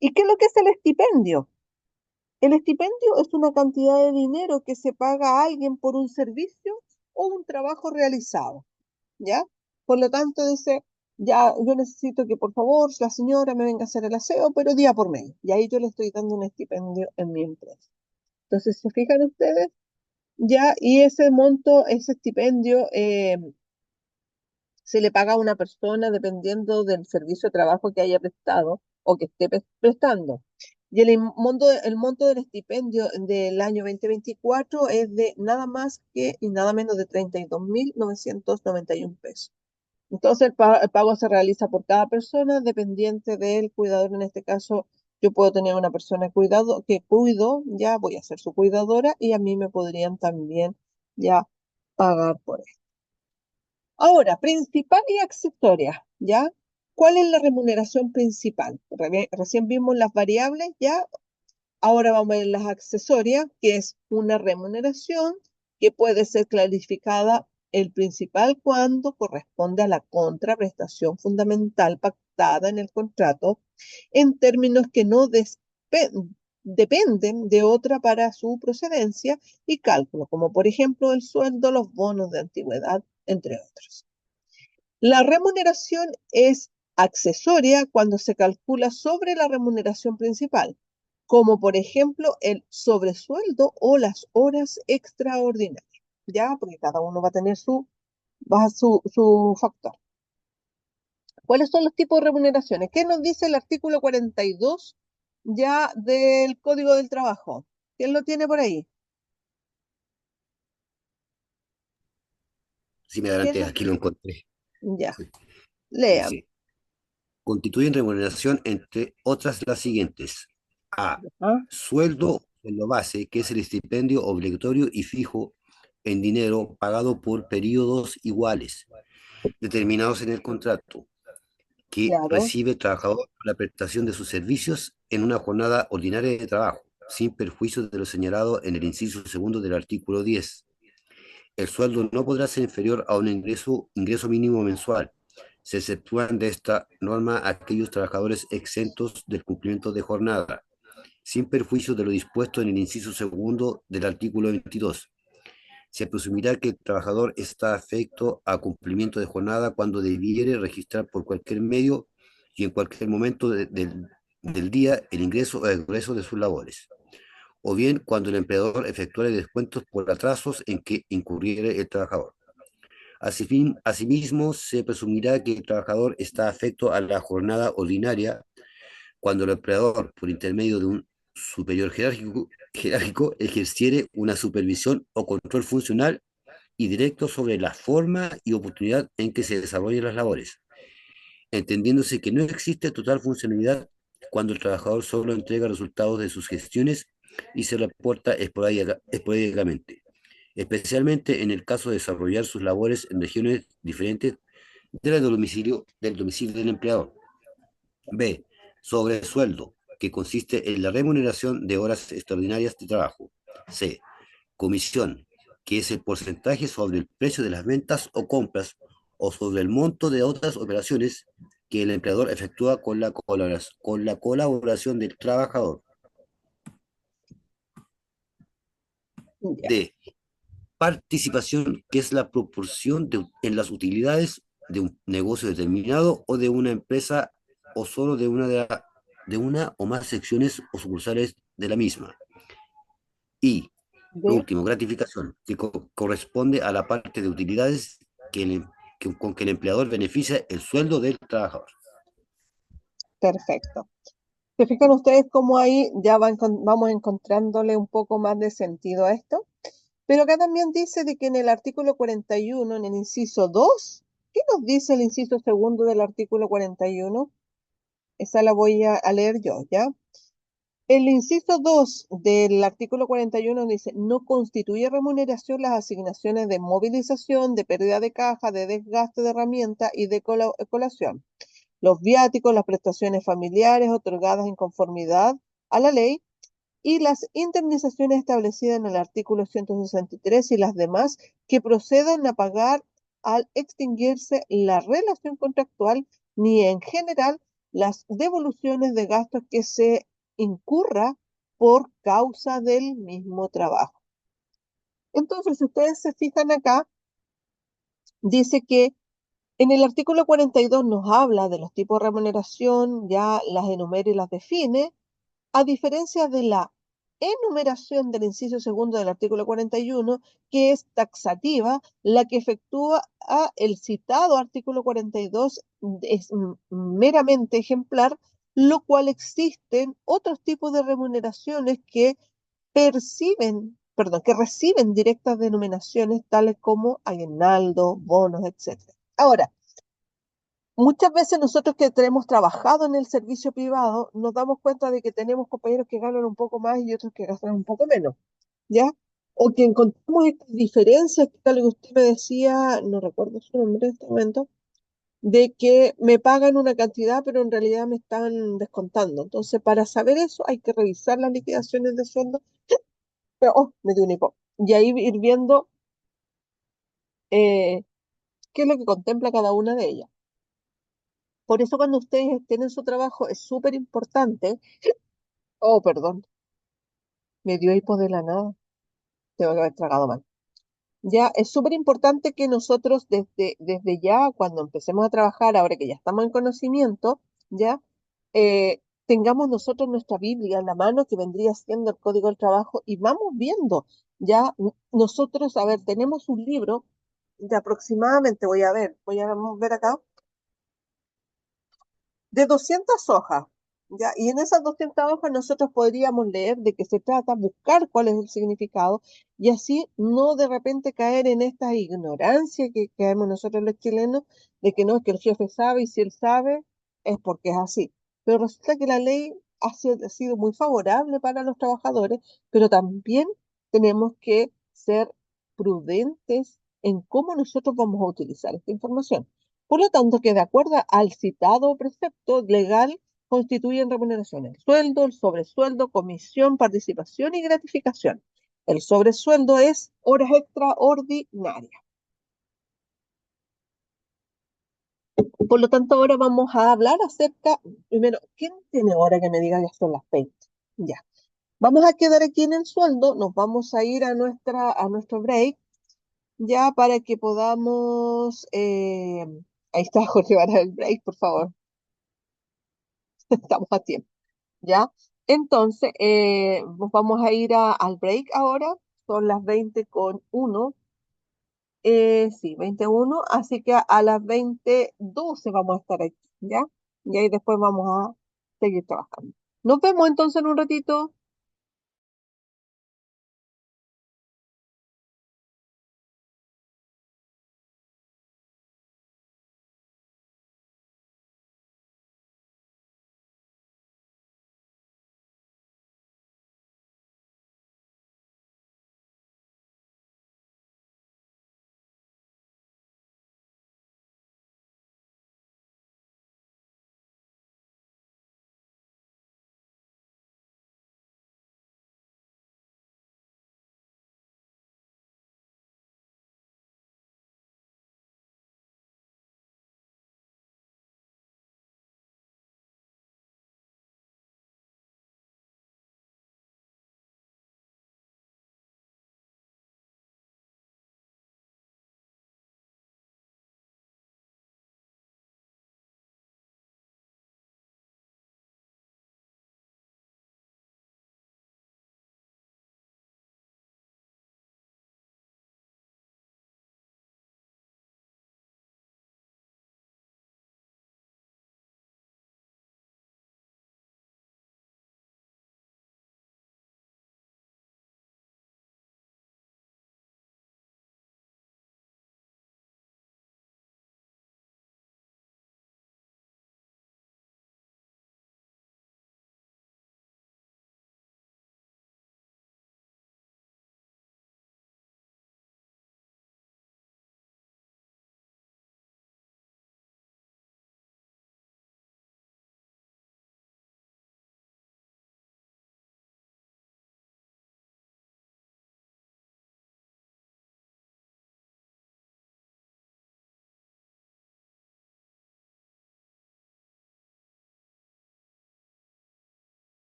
¿Y qué es lo que es el estipendio? El estipendio es una cantidad de dinero que se paga a alguien por un servicio o un trabajo realizado, ¿ya? Por lo tanto, dice, ya, yo necesito que por favor la señora me venga a hacer el aseo, pero día por medio. Y ahí yo le estoy dando un estipendio en mi empresa. Entonces, ¿se fijan ustedes? Ya, y ese monto, ese estipendio, se le paga a una persona dependiendo del servicio de trabajo que haya prestado o que esté prestando. Y el monto del estipendio del año 2024 es de nada más que y nada menos de 32.991 pesos. Entonces el pago se realiza por cada persona dependiente del cuidador. En este caso, yo puedo tener una persona que cuido, ya voy a ser su cuidadora y a mí me podrían también ya pagar por eso. Ahora, principal y accesoria, ¿ya? ¿Cuál es la remuneración principal? Recién vimos las variables, ¿ya? Ahora vamos a ver las accesorias, que es una remuneración que puede ser clarificada el principal cuando corresponde a la contraprestación fundamental pactada en el contrato en términos que no dependen de otra para su procedencia y cálculo, como por ejemplo el sueldo, los bonos de antigüedad, entre otros. La remuneración es accesoria cuando se calcula sobre la remuneración principal, como por ejemplo el sobresueldo o las horas extraordinarias, ¿ya? Porque cada uno va a tener su factor. ¿Cuáles son los tipos de remuneraciones? ¿Qué nos dice el artículo 42 ya del Código del Trabajo? ¿Quién lo tiene por ahí? Si me ¿Quién adelanté, lo- aquí lo encontré. Ya, lean. Dice, constituyen remuneración entre otras las siguientes. A. ¿Ah? Sueldo en lo base, que es el estipendio obligatorio y fijo en dinero pagado por periodos iguales, determinados en el contrato, que Claro, recibe el trabajador por la prestación de sus servicios en una jornada ordinaria de trabajo, sin perjuicio de lo señalado en el inciso segundo del artículo 10. El sueldo no podrá ser inferior a un ingreso mínimo mensual. Se exceptúan de esta norma aquellos trabajadores exentos del cumplimiento de jornada, sin perjuicio de lo dispuesto en el inciso segundo del artículo 22. Se presumirá que el trabajador está afecto a cumplimiento de jornada cuando debiere registrar por cualquier medio y en cualquier momento del día el ingreso o egreso de sus labores, o bien cuando el empleador efectuare descuentos por atrasos en que incurriere el trabajador. Asimismo, se presumirá que el trabajador está afecto a la jornada ordinaria cuando el empleador, por intermedio de un superior jerárquico ejerciere una supervisión o control funcional y directo sobre la forma y oportunidad en que se desarrollan las labores, entendiéndose que no existe total funcionalidad cuando el trabajador solo entrega resultados de sus gestiones y se reporta esporádicamente, especialmente en el caso de desarrollar sus labores en regiones diferentes del domicilio del empleador. B. Sobresueldo, que consiste en la remuneración de horas extraordinarias de trabajo. C. Comisión, que es el porcentaje sobre el precio de las ventas o compras o sobre el monto de otras operaciones que el empleador efectúa con la colaboración del trabajador. ya. D. participación, que es la proporción en las utilidades de un negocio determinado o de una empresa o solo de una o más secciones o sucursales de la misma. Y, lo ¿Ve? último, gratificación, que corresponde a la parte de utilidades con que el empleador beneficia el sueldo del trabajador. Perfecto. ¿Se fijan ustedes cómo ahí ya vamos encontrándole un poco más de sentido a esto? Pero acá también dice de que en el artículo 41, en el inciso 2, ¿qué nos dice el inciso segundo del artículo 41? Esa la voy a leer yo, ¿ya? El inciso 2 del artículo 41 dice, no constituye remuneración las asignaciones de movilización, de pérdida de caja, de desgaste de herramienta y de colación. Los viáticos, las prestaciones familiares otorgadas en conformidad a la ley y las indemnizaciones establecidas en el artículo 163 y las demás que procedan a pagar al extinguirse la relación contractual, ni en general las devoluciones de gastos que se incurra por causa del mismo trabajo. Entonces, si ustedes se fijan acá, dice que en el artículo 42 nos habla de los tipos de remuneración, ya las enumera y las define, a diferencia de la enumeración del inciso segundo del artículo 41, que es taxativa, la que efectúa el citado artículo 42 es meramente ejemplar, lo cual existen otros tipos de remuneraciones que que reciben directas denominaciones tales como aguinaldo, bonos, etc. Ahora, muchas veces nosotros que tenemos trabajado en el servicio privado nos damos cuenta de que tenemos compañeros que ganan un poco más y otros que ganan un poco menos, ¿ya? O que encontramos estas diferencias, que tal que usted me decía, no recuerdo su nombre en este momento, de que me pagan una cantidad, pero en realidad me están descontando. Entonces, para saber eso hay que revisar las liquidaciones de sueldo, pero, me dio un hipo. Y ahí ir viendo eh, qué es lo que contempla cada una de ellas. Por eso cuando ustedes estén en su trabajo es súper importante. Oh, perdón, me dio hipo de la nada. Tengo que haber tragado mal. Ya, es súper importante que nosotros desde ya, cuando empecemos a trabajar, ahora que ya estamos en conocimiento, ya, tengamos nosotros nuestra Biblia en la mano, que vendría siendo el Código del Trabajo, y vamos viendo, ya, nosotros, a ver, tenemos un libro de aproximadamente, voy a ver acá, de 200 hojas, ¿ya? Y en esas 200 hojas nosotros podríamos leer de qué se trata, buscar cuál es el significado y así no de repente caer en esta ignorancia que caemos nosotros los chilenos de que no, es que el jefe sabe y si él sabe es porque es así. Pero resulta que la ley ha sido muy favorable para los trabajadores, pero también tenemos que ser prudentes en cómo nosotros vamos a utilizar esta información. Por lo tanto, que de acuerdo al citado precepto legal, constituyen remuneración el sueldo, el sobresueldo, comisión, participación y gratificación. El sobresueldo es horas extraordinarias. Por lo tanto, ahora vamos a hablar acerca, primero, ¿quién tiene hora que me diga que son las 20? Ya. Vamos a quedar aquí en el sueldo, nos vamos a ir a nuestro break, ya para que podamos, ahí está Jorge, para el break, por favor, estamos a tiempo. ¿Ya? Entonces, nos vamos a ir al break ahora, son las 20:01, sí, 21, así que a las 20:12 vamos a estar aquí, ¿ya? Y ahí después vamos a seguir trabajando. Nos vemos entonces en un ratito.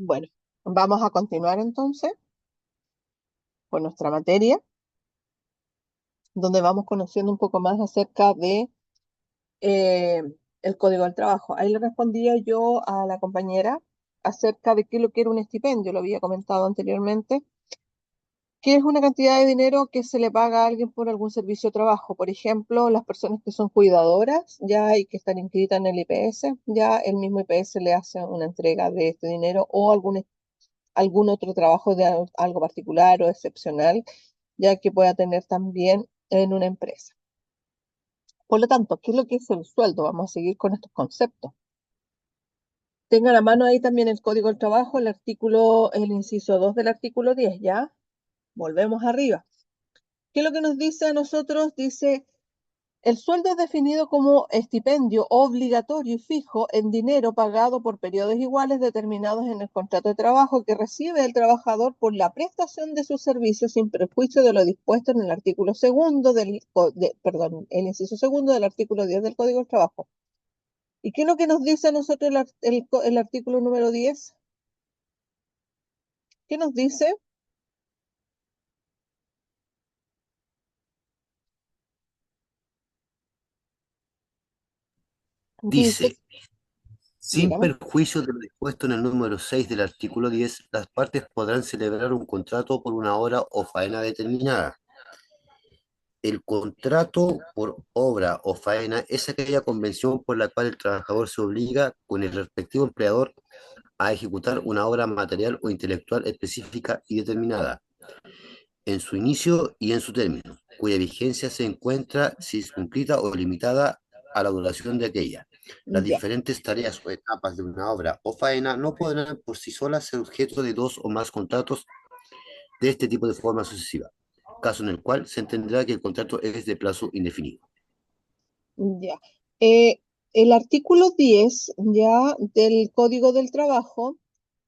Bueno, vamos a continuar entonces con nuestra materia, donde vamos conociendo un poco más acerca de eh, el Código del Trabajo. Ahí le respondía yo a la compañera acerca de qué es lo que era un estipendio, lo había comentado anteriormente, que es una cantidad de dinero que se le paga a alguien por algún servicio o trabajo. Por ejemplo, las personas que son cuidadoras ya y que están inscritas en el IPS, ya el mismo IPS le hace una entrega de este dinero o algún otro trabajo de algo particular o excepcional, ya que pueda tener también en una empresa. Por lo tanto, ¿qué es lo que es el sueldo? Vamos a seguir con estos conceptos. Tengan a mano ahí también el Código del Trabajo, el inciso 2 del artículo 10, ¿ya? Volvemos arriba. ¿Qué es lo que nos dice a nosotros? Dice, el sueldo es definido como estipendio obligatorio y fijo en dinero pagado por periodos iguales determinados en el contrato de trabajo que recibe el trabajador por la prestación de sus servicios sin perjuicio de lo dispuesto en el artículo segundo el inciso segundo del artículo 10 del Código del Trabajo. ¿Y qué es lo que nos dice a nosotros el artículo número 10? ¿Qué nos dice? Dice, Dice, sin dígame. perjuicio de lo dispuesto en el número 6 del artículo 10, las partes podrán celebrar un contrato por una hora o faena determinada. El contrato por obra o faena es aquella convención por la cual el trabajador se obliga con el respectivo empleador a ejecutar una obra material o intelectual específica y determinada, en su inicio y en su término, cuya vigencia se encuentra circunscrita o limitada a la duración de aquella. Las Ya, diferentes tareas o etapas de una obra o faena no podrán por sí solas ser objeto de dos o más contratos de este tipo de forma sucesiva, caso en el cual se entenderá que el contrato es de plazo indefinido. ya. Eh, el artículo 10 ya del Código del Trabajo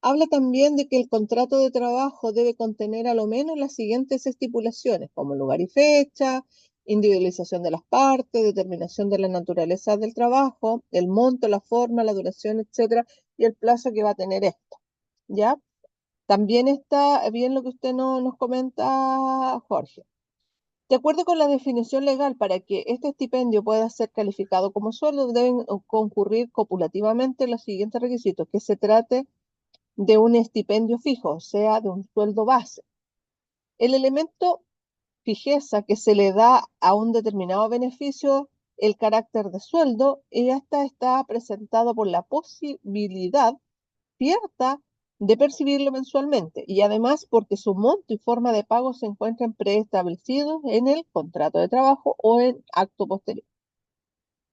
habla también de que el contrato de trabajo debe contener a lo menos las siguientes estipulaciones, como lugar y fecha, individualización de las partes, determinación de la naturaleza del trabajo, el monto, la forma, la duración, etcétera, y el plazo que va a tener esto. ¿Ya? También está bien lo que usted nos comenta, Jorge. De acuerdo con la definición legal, para que este estipendio pueda ser calificado como sueldo, deben concurrir copulativamente los siguientes requisitos: que se trate de un estipendio fijo, o sea, de un sueldo base. El elemento fijeza que se le da a un determinado beneficio el carácter de sueldo y esta está presentado por la posibilidad cierta de percibirlo mensualmente y además porque su monto y forma de pago se encuentran preestablecidos en el contrato de trabajo o en acto posterior.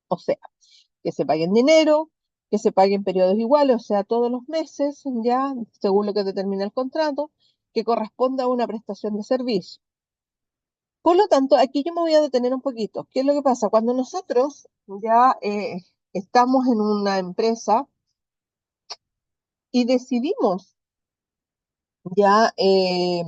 O sea, que se pague en dinero, que se pague en periodos iguales, o sea, todos los meses, ya según lo que determina el contrato, que corresponda a una prestación de servicio. Por lo tanto, aquí yo me voy a detener un poquito. ¿Qué es lo que pasa? Cuando nosotros ya estamos en una empresa y decidimos ya eh,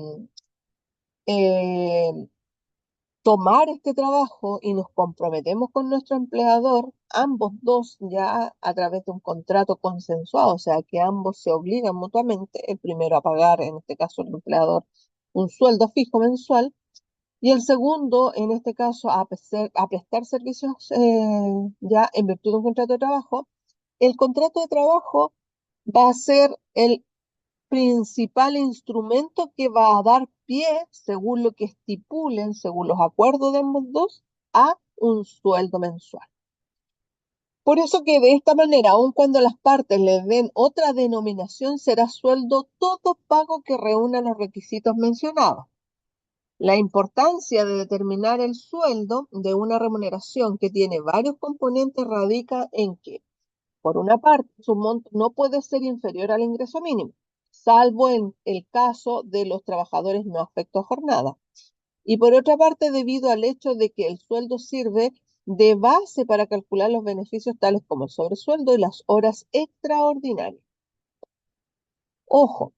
tomar este trabajo y nos comprometemos con nuestro empleador, ambos dos ya a través de un contrato consensuado, o sea que ambos se obligan mutuamente, el primero a pagar, en este caso el empleador, un sueldo fijo mensual, y el segundo, en este caso, a prestar servicios ya en virtud de un contrato de trabajo. El contrato de trabajo va a ser el principal instrumento que va a dar pie, según lo que estipulen, según los acuerdos de ambos dos, a un sueldo mensual. Por eso que de esta manera, aun cuando las partes le den otra denominación, será sueldo todo pago que reúna los requisitos mencionados. La importancia de determinar el sueldo de una remuneración que tiene varios componentes radica en que, por una parte, su monto no puede ser inferior al ingreso mínimo, salvo en el caso de los trabajadores no afectos a jornada. Y por otra parte, debido al hecho de que el sueldo sirve de base para calcular los beneficios tales como el sobresueldo y las horas extraordinarias. Ojo,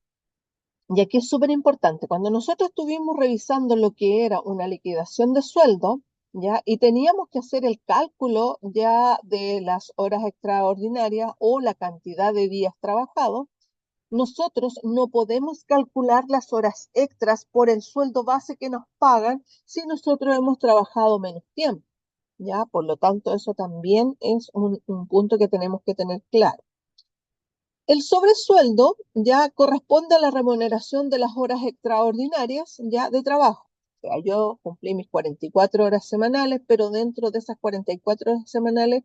y aquí es súper importante, cuando nosotros estuvimos revisando lo que era una liquidación de sueldo, ¿ya? Y teníamos que hacer el cálculo ya de las horas extraordinarias o la cantidad de días trabajados, nosotros no podemos calcular las horas extras por el sueldo base que nos pagan si nosotros hemos trabajado menos tiempo, ¿ya? Por lo tanto, eso también es un punto que tenemos que tener claro. El sobresueldo ya corresponde a la remuneración de las horas extraordinarias ya de trabajo. O sea, yo cumplí mis 44 horas semanales, pero dentro de esas 44 horas semanales,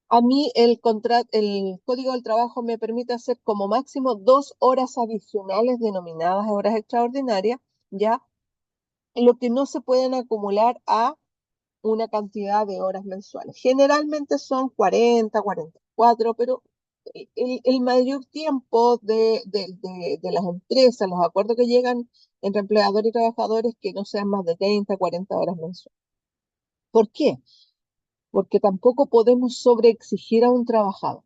a mí el Código del Trabajo me permite hacer como máximo 2 horas adicionales denominadas horas extraordinarias, ya lo que no se pueden acumular a una cantidad de horas mensuales. Generalmente son 40, 44, pero el mayor tiempo de las empresas, los acuerdos que llegan entre empleadores y trabajadores, que no sean más de 30, 40 horas mensuales. ¿Por qué? Porque tampoco podemos sobreexigir a un trabajador.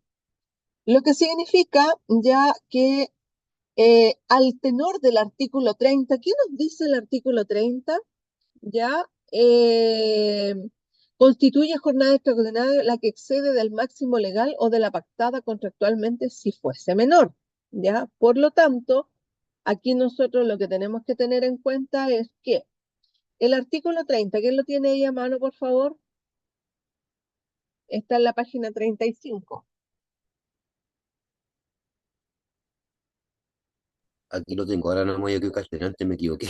Lo que significa ya que al tenor del artículo 30, ¿qué nos dice el artículo 30? Ya constituye jornada extraordinaria la que excede del máximo legal o de la pactada contractualmente si fuese menor. ¿Ya? Por lo tanto, aquí nosotros lo que tenemos que tener en cuenta es que el artículo 30, ¿quién lo tiene ahí a mano, por favor? Está en la página 35. Aquí lo tengo, ahora no me voy a equivocar, antes me equivoqué.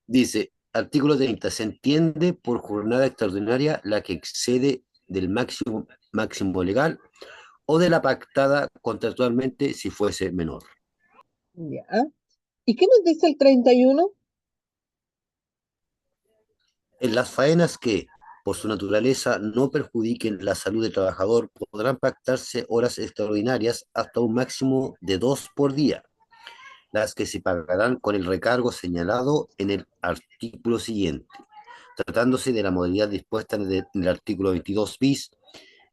Dice, artículo 30, se entiende por jornada extraordinaria la que excede del máximo legal o de la pactada contractualmente si fuese menor. ¿Ya? ¿Y qué nos dice el 31? En las faenas que, por su naturaleza, no perjudiquen la salud del trabajador, podrán pactarse horas extraordinarias hasta un máximo de 2 por día, las que se pagarán con el recargo señalado en el artículo siguiente. Tratándose de la modalidad dispuesta en el artículo 22 bis,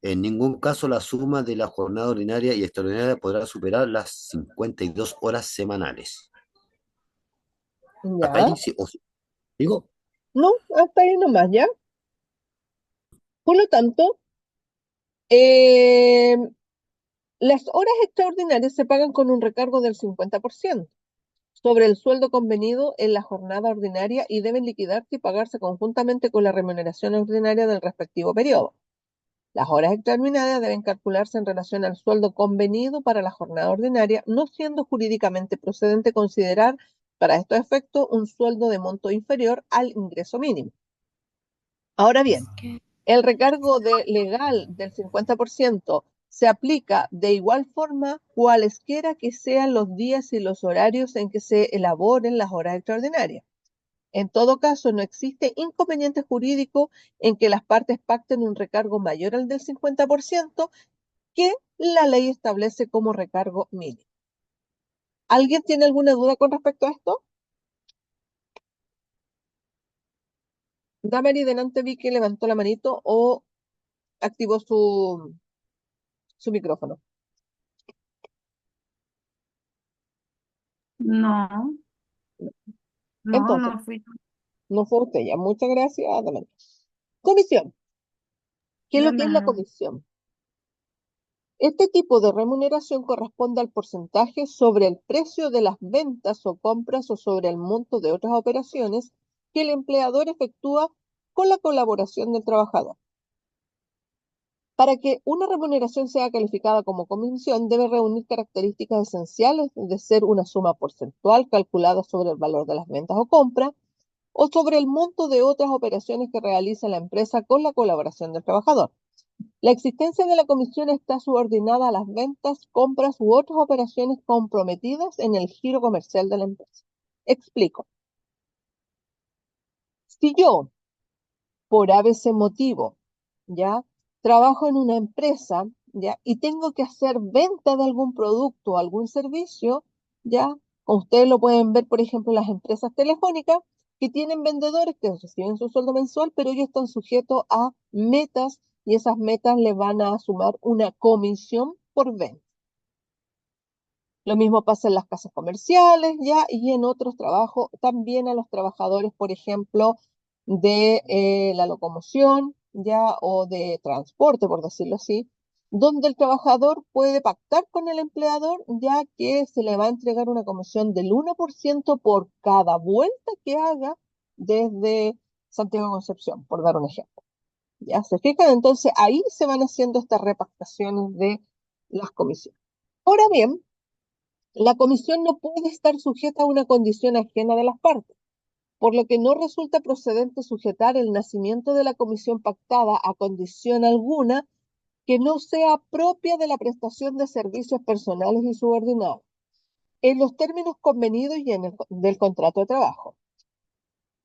en ningún caso la suma de la jornada ordinaria y extraordinaria podrá superar las 52 horas semanales. Hasta ¿Ya? ahí, sí, digo, No, hasta ahí nomás, ¿ya? Por lo tanto, eh, las horas extraordinarias se pagan con un recargo del 50% sobre el sueldo convenido en la jornada ordinaria y deben liquidarse y pagarse conjuntamente con la remuneración ordinaria del respectivo periodo. Las horas extraordinarias deben calcularse en relación al sueldo convenido para la jornada ordinaria, no siendo jurídicamente procedente considerar para estos efectos un sueldo de monto inferior al ingreso mínimo. Ahora bien, el recargo legal del 50% se aplica de igual forma cualesquiera que sean los días y los horarios en que se elaboren las horas extraordinarias. En todo caso, no existe inconveniente jurídico en que las partes pacten un recargo mayor al del 50% que la ley establece como recargo mínimo. ¿Alguien tiene alguna duda con respecto a esto? Damari, delante vi que levantó la manito o activó su micrófono. No, no, Entonces, no fui. no fue usted ya. Muchas gracias, Damari. Comisión. ¿Qué es lo que es la Dame, comisión? Este tipo de remuneración corresponde al porcentaje sobre el precio de las ventas o compras o sobre el monto de otras operaciones que el empleador efectúa con la colaboración del trabajador. Para que una remuneración sea calificada como comisión, debe reunir características esenciales de ser una suma porcentual calculada sobre el valor de las ventas o compras o sobre el monto de otras operaciones que realiza la empresa con la colaboración del trabajador. La existencia de la comisión está subordinada a las ventas, compras u otras operaciones comprometidas en el giro comercial de la empresa. Explico. Si yo, por ABC motivo, ya, trabajo en una empresa, ya, y tengo que hacer venta de algún producto o algún servicio, ya, como ustedes lo pueden ver, por ejemplo, las empresas telefónicas que tienen vendedores que reciben su sueldo mensual, pero ellos están sujetos a metas y esas metas le van a sumar una comisión por venta. Lo mismo pasa en las casas comerciales, ya, y en otros trabajos, también a los trabajadores, por ejemplo, de la locomoción, ya, o de transporte, por decirlo así. donde el trabajador puede pactar con el empleador, ya que se le va a entregar una comisión del 1% por cada vuelta que haga desde Santiago Concepción, por dar un ejemplo. ¿Ya se fijan? Entonces ahí se van haciendo estas repactaciones de las comisiones. Ahora bien, la comisión no puede estar sujeta a una condición ajena de las partes, por lo que no resulta procedente sujetar el nacimiento de la comisión pactada a condición alguna que no sea propia de la prestación de servicios personales y subordinados, en los términos convenidos y del contrato de trabajo.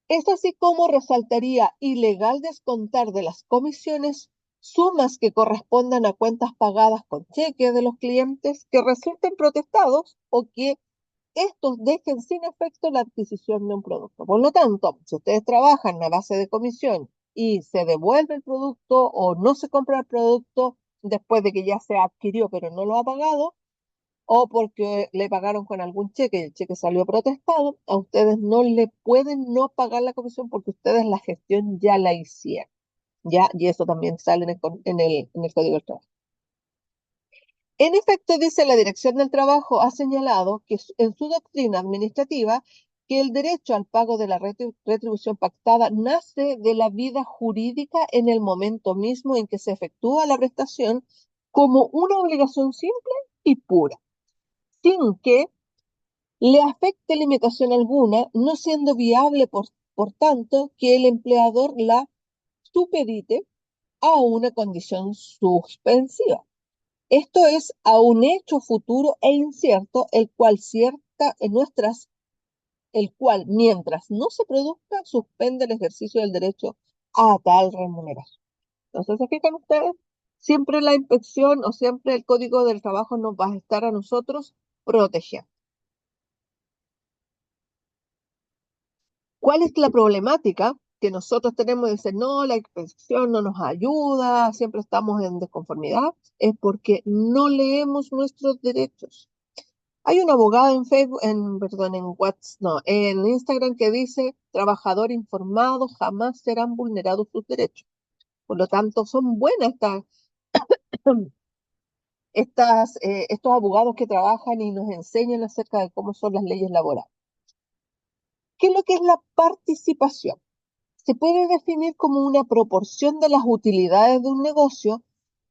Es así como resaltaría ilegal descontar de las comisiones sumas que correspondan a cuentas pagadas con cheque de los clientes que resulten protestados o que estos dejen sin efecto la adquisición de un producto. Por lo tanto, si ustedes trabajan a base de comisión y se devuelve el producto o no se compra el producto después de que ya se adquirió pero no lo ha pagado, o porque le pagaron con algún cheque y el cheque salió protestado, a ustedes no le pueden no pagar la comisión porque ustedes la gestión ya la hicieron. ¿Ya? Y eso también sale en el Código del Trabajo. En efecto, dice la Dirección del Trabajo ha señalado que en su doctrina administrativa que el derecho al pago de la retribución pactada nace de la vida jurídica en el momento mismo en que se efectúa la prestación como una obligación simple y pura, sin que le afecte limitación alguna, no siendo viable, por tanto, que el empleador la supedite a una condición suspensiva. Esto es a un hecho futuro e incierto, el cual, mientras no se produzca, suspende el ejercicio del derecho a tal remuneración. Entonces, ¿se fijan ustedes? Siempre la inspección o siempre el Código del Trabajo nos va a estar a nosotros protegiendo. ¿Cuál es la problemática que nosotros tenemos de decir, no, la inspección no nos ayuda, siempre estamos en desconformidad? Es porque no leemos nuestros derechos. Hay una abogada en Facebook, perdón, en Instagram que dice, trabajador informado, jamás serán vulnerados sus derechos. Por lo tanto, son buenas estos abogados que trabajan y nos enseñan acerca de cómo son las leyes laborales. ¿Qué es lo que es la participación? Se puede definir como una proporción de las utilidades de un negocio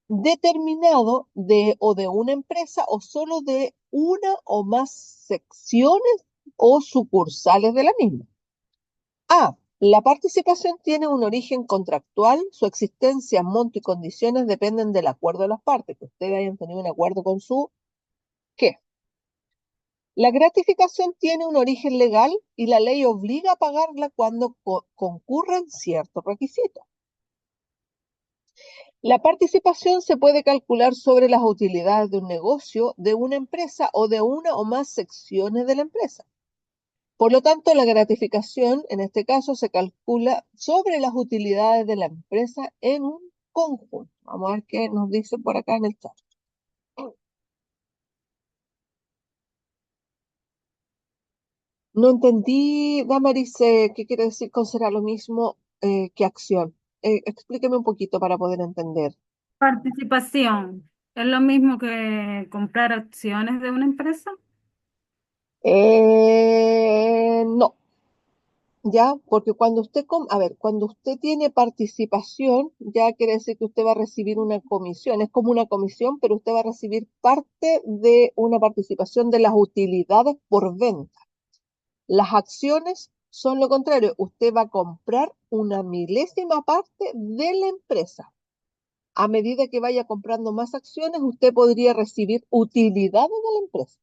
determinado de una empresa o solo de una o más secciones o sucursales de la misma. A. La participación tiene un origen contractual, su existencia, monto y condiciones dependen del acuerdo de las partes, que ustedes hayan tenido un acuerdo con su jefe. La gratificación tiene un origen legal y la ley obliga a pagarla cuando concurren ciertos requisitos. La participación se puede calcular sobre las utilidades de un negocio, de una empresa o de una o más secciones de la empresa. Por lo tanto, la gratificación, en este caso, se calcula sobre las utilidades de la empresa en un conjunto. Vamos a ver qué nos dice por acá en el chat. No entendí, Damaris, qué quiere decir con será lo mismo que acción. Explíqueme un poquito para poder entender. Participación. ¿Es lo mismo que comprar acciones de una empresa? No. ¿Ya? Porque cuando cuando usted tiene participación, ya quiere decir que usted va a recibir una comisión. Es como una comisión, pero usted va a recibir parte de una participación de las utilidades por venta. Las acciones son lo contrario. Usted va a comprar una milésima parte de la empresa. A medida que vaya comprando más acciones, usted podría recibir utilidades de la empresa.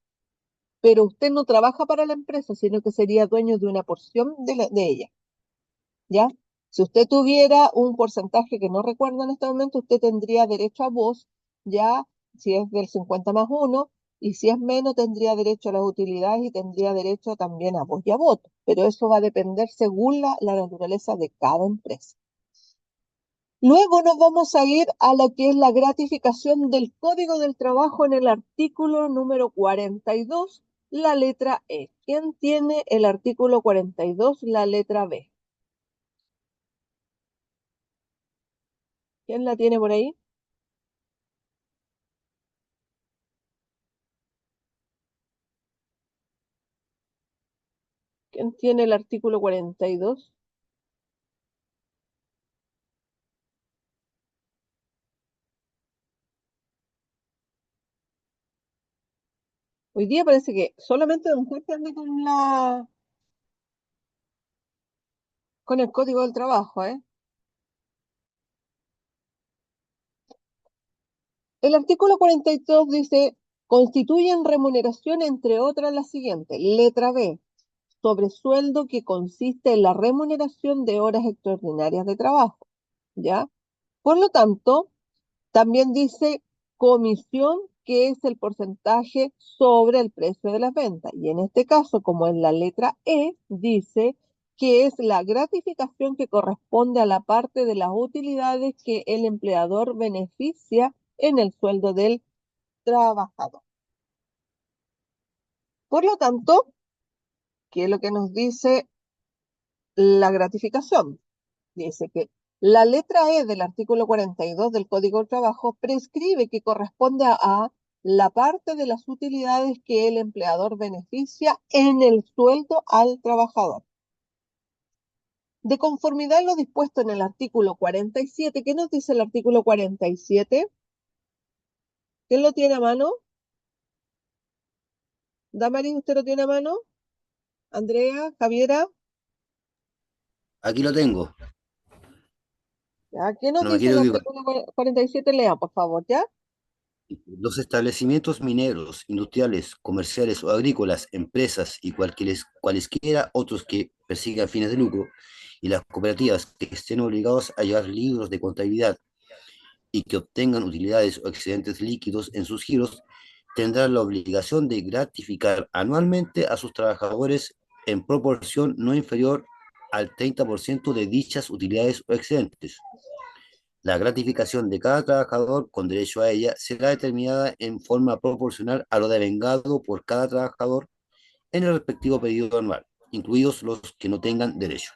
Pero usted no trabaja para la empresa, sino que sería dueño de una porción de ella. ¿Ya? Si usted tuviera un porcentaje que no recuerdo en este momento, usted tendría derecho a voz, ya, si es del 50 más 1, y si es menos, tendría derecho a las utilidades y tendría derecho también a voz y a voto. Pero eso va a depender según la naturaleza de cada empresa. Luego nos vamos a ir a lo que es la gratificación del Código del Trabajo en el artículo número 42, la letra E. ¿Quién tiene el artículo 42, la letra B? ¿Quién la tiene por ahí? ¿Quién tiene el artículo 42? Hoy día parece que solamente Don Jorge anda con el Código del Trabajo, ¿eh? El artículo 42 dice, constituyen remuneración entre otras las siguientes. Letra B, sobresueldo que consiste en la remuneración de horas extraordinarias de trabajo, ¿ya? Por lo tanto, también dice comisión, que es el porcentaje sobre el precio de las ventas. Y en este caso, como en la letra E, dice que es la gratificación que corresponde a la parte de las utilidades que el empleador beneficia en el sueldo del trabajador. Por lo tanto, ¿qué es lo que nos dice la gratificación? Dice que la letra E del artículo 42 del Código del Trabajo prescribe que corresponde a la parte de las utilidades que el empleador beneficia en el sueldo al trabajador. De conformidad a lo dispuesto en el artículo 47, ¿qué nos dice el artículo 47? ¿Quién lo tiene a mano? Damaris, ¿usted lo tiene a mano? Andrea, Javiera, Aquí lo tengo, ¿ya? ¿Qué nos no me dice el quiero equivocar. artículo 47? Lea, por favor, ¿ya? Los establecimientos mineros, industriales, comerciales o agrícolas, empresas y cualesquiera otros que persigan fines de lucro, y las cooperativas que estén obligados a llevar libros de contabilidad y que obtengan utilidades o excedentes líquidos en sus giros, tendrán la obligación de gratificar anualmente a sus trabajadores en proporción no inferior al 30% de dichas utilidades o excedentes. La gratificación de cada trabajador con derecho a ella será determinada en forma proporcional a lo devengado por cada trabajador en el respectivo periodo anual, incluidos los que no tengan derecho.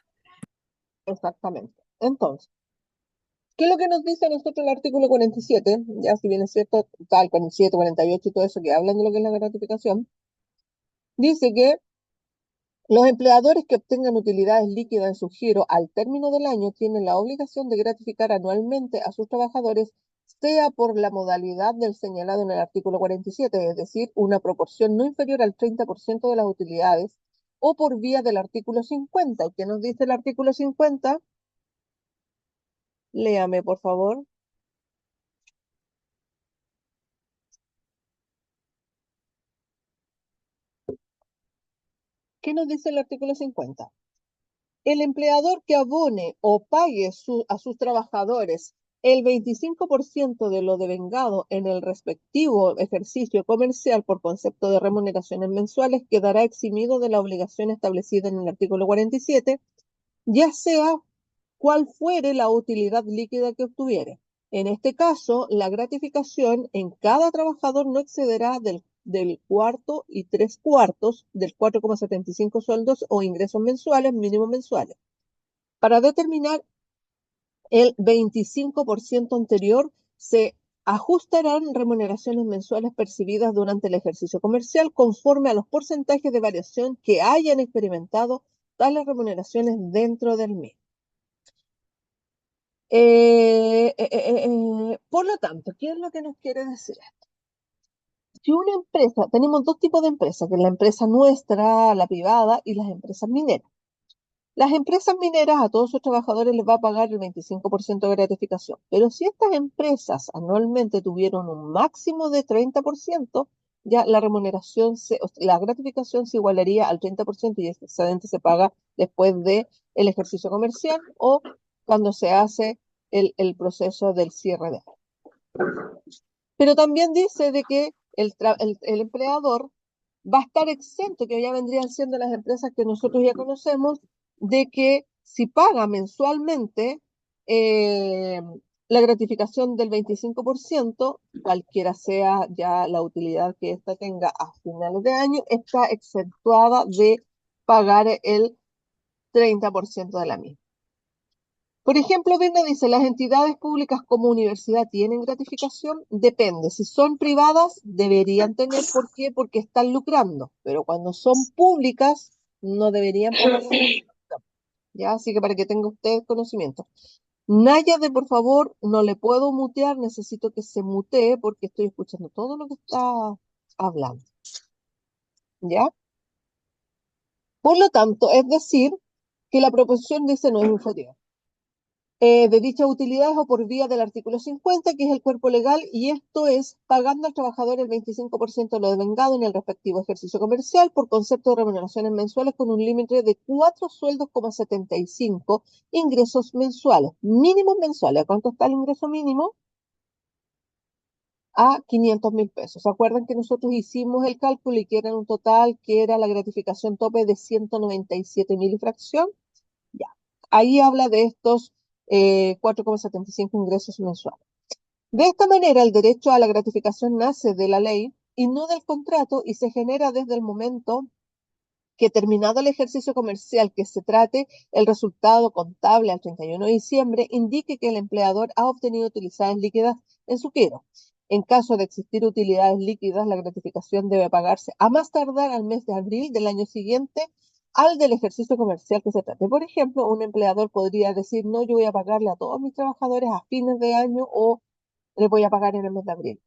Exactamente. Entonces, ¿qué es lo que nos dice a nosotros el artículo 47? Ya, si bien es cierto, tal, 47, 48 y todo eso que hablan de lo que es la gratificación, dice que los empleadores que obtengan utilidades líquidas en su giro al término del año tienen la obligación de gratificar anualmente a sus trabajadores, sea por la modalidad del señalado en el artículo 47, es decir, una proporción no inferior al 30% de las utilidades, o por vía del artículo 50. ¿Qué nos dice el artículo 50? Léame, por favor. ¿Qué nos dice el artículo 50? El empleador que abone o pague a sus trabajadores el 25% de lo devengado en el respectivo ejercicio comercial por concepto de remuneraciones mensuales quedará eximido de la obligación establecida en el artículo 47, ya sea cual fuere la utilidad líquida que obtuviere. En este caso, la gratificación en cada trabajador no excederá del cuarto y tres cuartos del 4,75 sueldos o ingresos mensuales mínimos mensuales. Para determinar el 25% anterior, se ajustarán remuneraciones mensuales percibidas durante el ejercicio comercial conforme a los porcentajes de variación que hayan experimentado tales remuneraciones dentro del mes. Por lo tanto, ¿qué es lo que nos quiere decir esto? Si una empresa, tenemos dos tipos de empresas, que es la empresa nuestra, la privada, y las empresas mineras. Las empresas mineras a todos sus trabajadores les va a pagar el 25% de gratificación, pero si estas empresas anualmente tuvieron un máximo de 30%, ya la remuneración, la gratificación se igualaría al 30% y ese excedente se paga después del ejercicio comercial o cuando se hace el proceso del cierre de año. Pero también dice de que el empleador va a estar exento, que ya vendrían siendo las empresas que nosotros ya conocemos, de que si paga mensualmente eh, la gratificación del 25%, cualquiera sea ya la utilidad que ésta tenga a finales de año, está exentuada de pagar el 30% de la misma. Por ejemplo, Birna dice, ¿las entidades públicas como universidad tienen gratificación? Depende. Si son privadas, deberían tener. ¿Por qué? Porque están lucrando. Pero cuando son públicas, No deberían pagarle. ¿Ya? Así que para que tenga usted conocimiento. Náyade, por favor, no le puedo mutear, necesito que se mutee porque estoy escuchando todo lo que está hablando. ¿Ya? Por lo tanto, es decir, que la proposición dice no es inferior. De dichas utilidades o por vía del artículo 50, que es el cuerpo legal, y esto es pagando al trabajador el 25% de lo devengado en el respectivo ejercicio comercial por concepto de remuneraciones mensuales con un límite de 4 sueldos,75 ingresos mensuales, mínimos mensuales. ¿A cuánto está el ingreso mínimo? A 500.000 pesos. ¿Se acuerdan que nosotros hicimos el cálculo y que era un total, que era la gratificación tope de 197.000 y fracción? Ya. Ahí habla de estos 4,75 ingresos mensuales. De esta manera, el derecho a la gratificación nace de la ley y no del contrato y se genera desde el momento que terminado el ejercicio comercial que se trate, el resultado contable al 31 de diciembre indique que el empleador ha obtenido utilidades líquidas en su quiero. En caso de existir utilidades líquidas, la gratificación debe pagarse a más tardar al mes de abril del año siguiente al del ejercicio comercial que se trate. Por ejemplo, un empleador podría decir, no, yo voy a pagarle a todos mis trabajadores a fines de año o les voy a pagar en el mes de abril.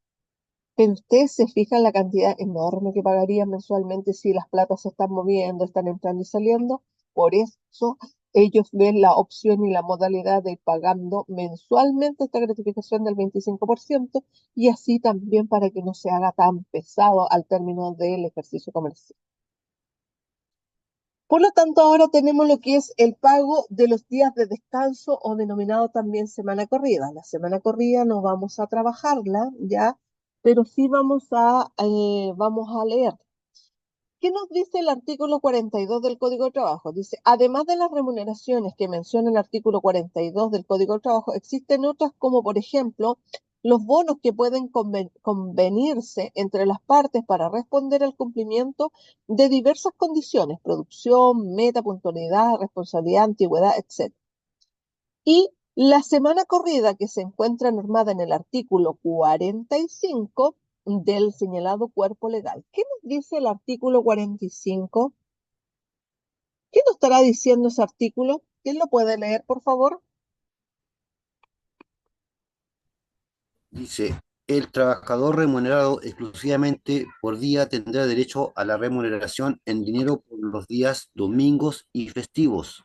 Pero ustedes se fijan la cantidad enorme que pagarían mensualmente si las platas se están moviendo, están entrando y saliendo. Por eso ellos ven la opción y la modalidad de ir pagando mensualmente esta gratificación del 25% y así también para que no se haga tan pesado al término del ejercicio comercial. Por lo tanto, ahora tenemos lo que es el pago de los días de descanso o denominado también semana corrida. La semana corrida no vamos a trabajarla ya, pero sí vamos a leer. ¿Qué nos dice el artículo 42 del Código de Trabajo? Dice, además de las remuneraciones que menciona el artículo 42 del Código de Trabajo, existen otras como, por ejemplo, los bonos que pueden convenirse entre las partes para responder al cumplimiento de diversas condiciones, producción, meta, puntualidad, responsabilidad, antigüedad, etc. Y la semana corrida que se encuentra normada en el artículo 45 del señalado cuerpo legal. ¿Qué nos dice el artículo 45? ¿Qué nos estará diciendo ese artículo? ¿Quién lo puede leer, por favor? Dice, el trabajador remunerado exclusivamente por día tendrá derecho a la remuneración en dinero por los días domingos y festivos,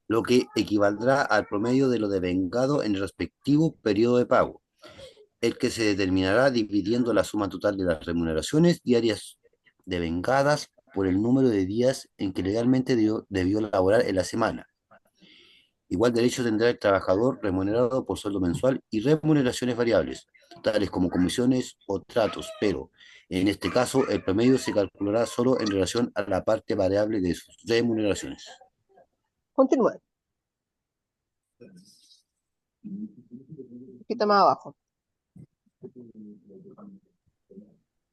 lo que equivaldrá al promedio de lo devengado en el respectivo periodo de pago, el que se determinará dividiendo la suma total de las remuneraciones diarias devengadas por el número de días en que legalmente debió laborar en la semana. Igual derecho tendrá el trabajador remunerado por sueldo mensual y remuneraciones variables, tales como comisiones o tratos, pero en este caso el promedio se calculará solo en relación a la parte variable de sus remuneraciones. Continúe. Un poquito más abajo.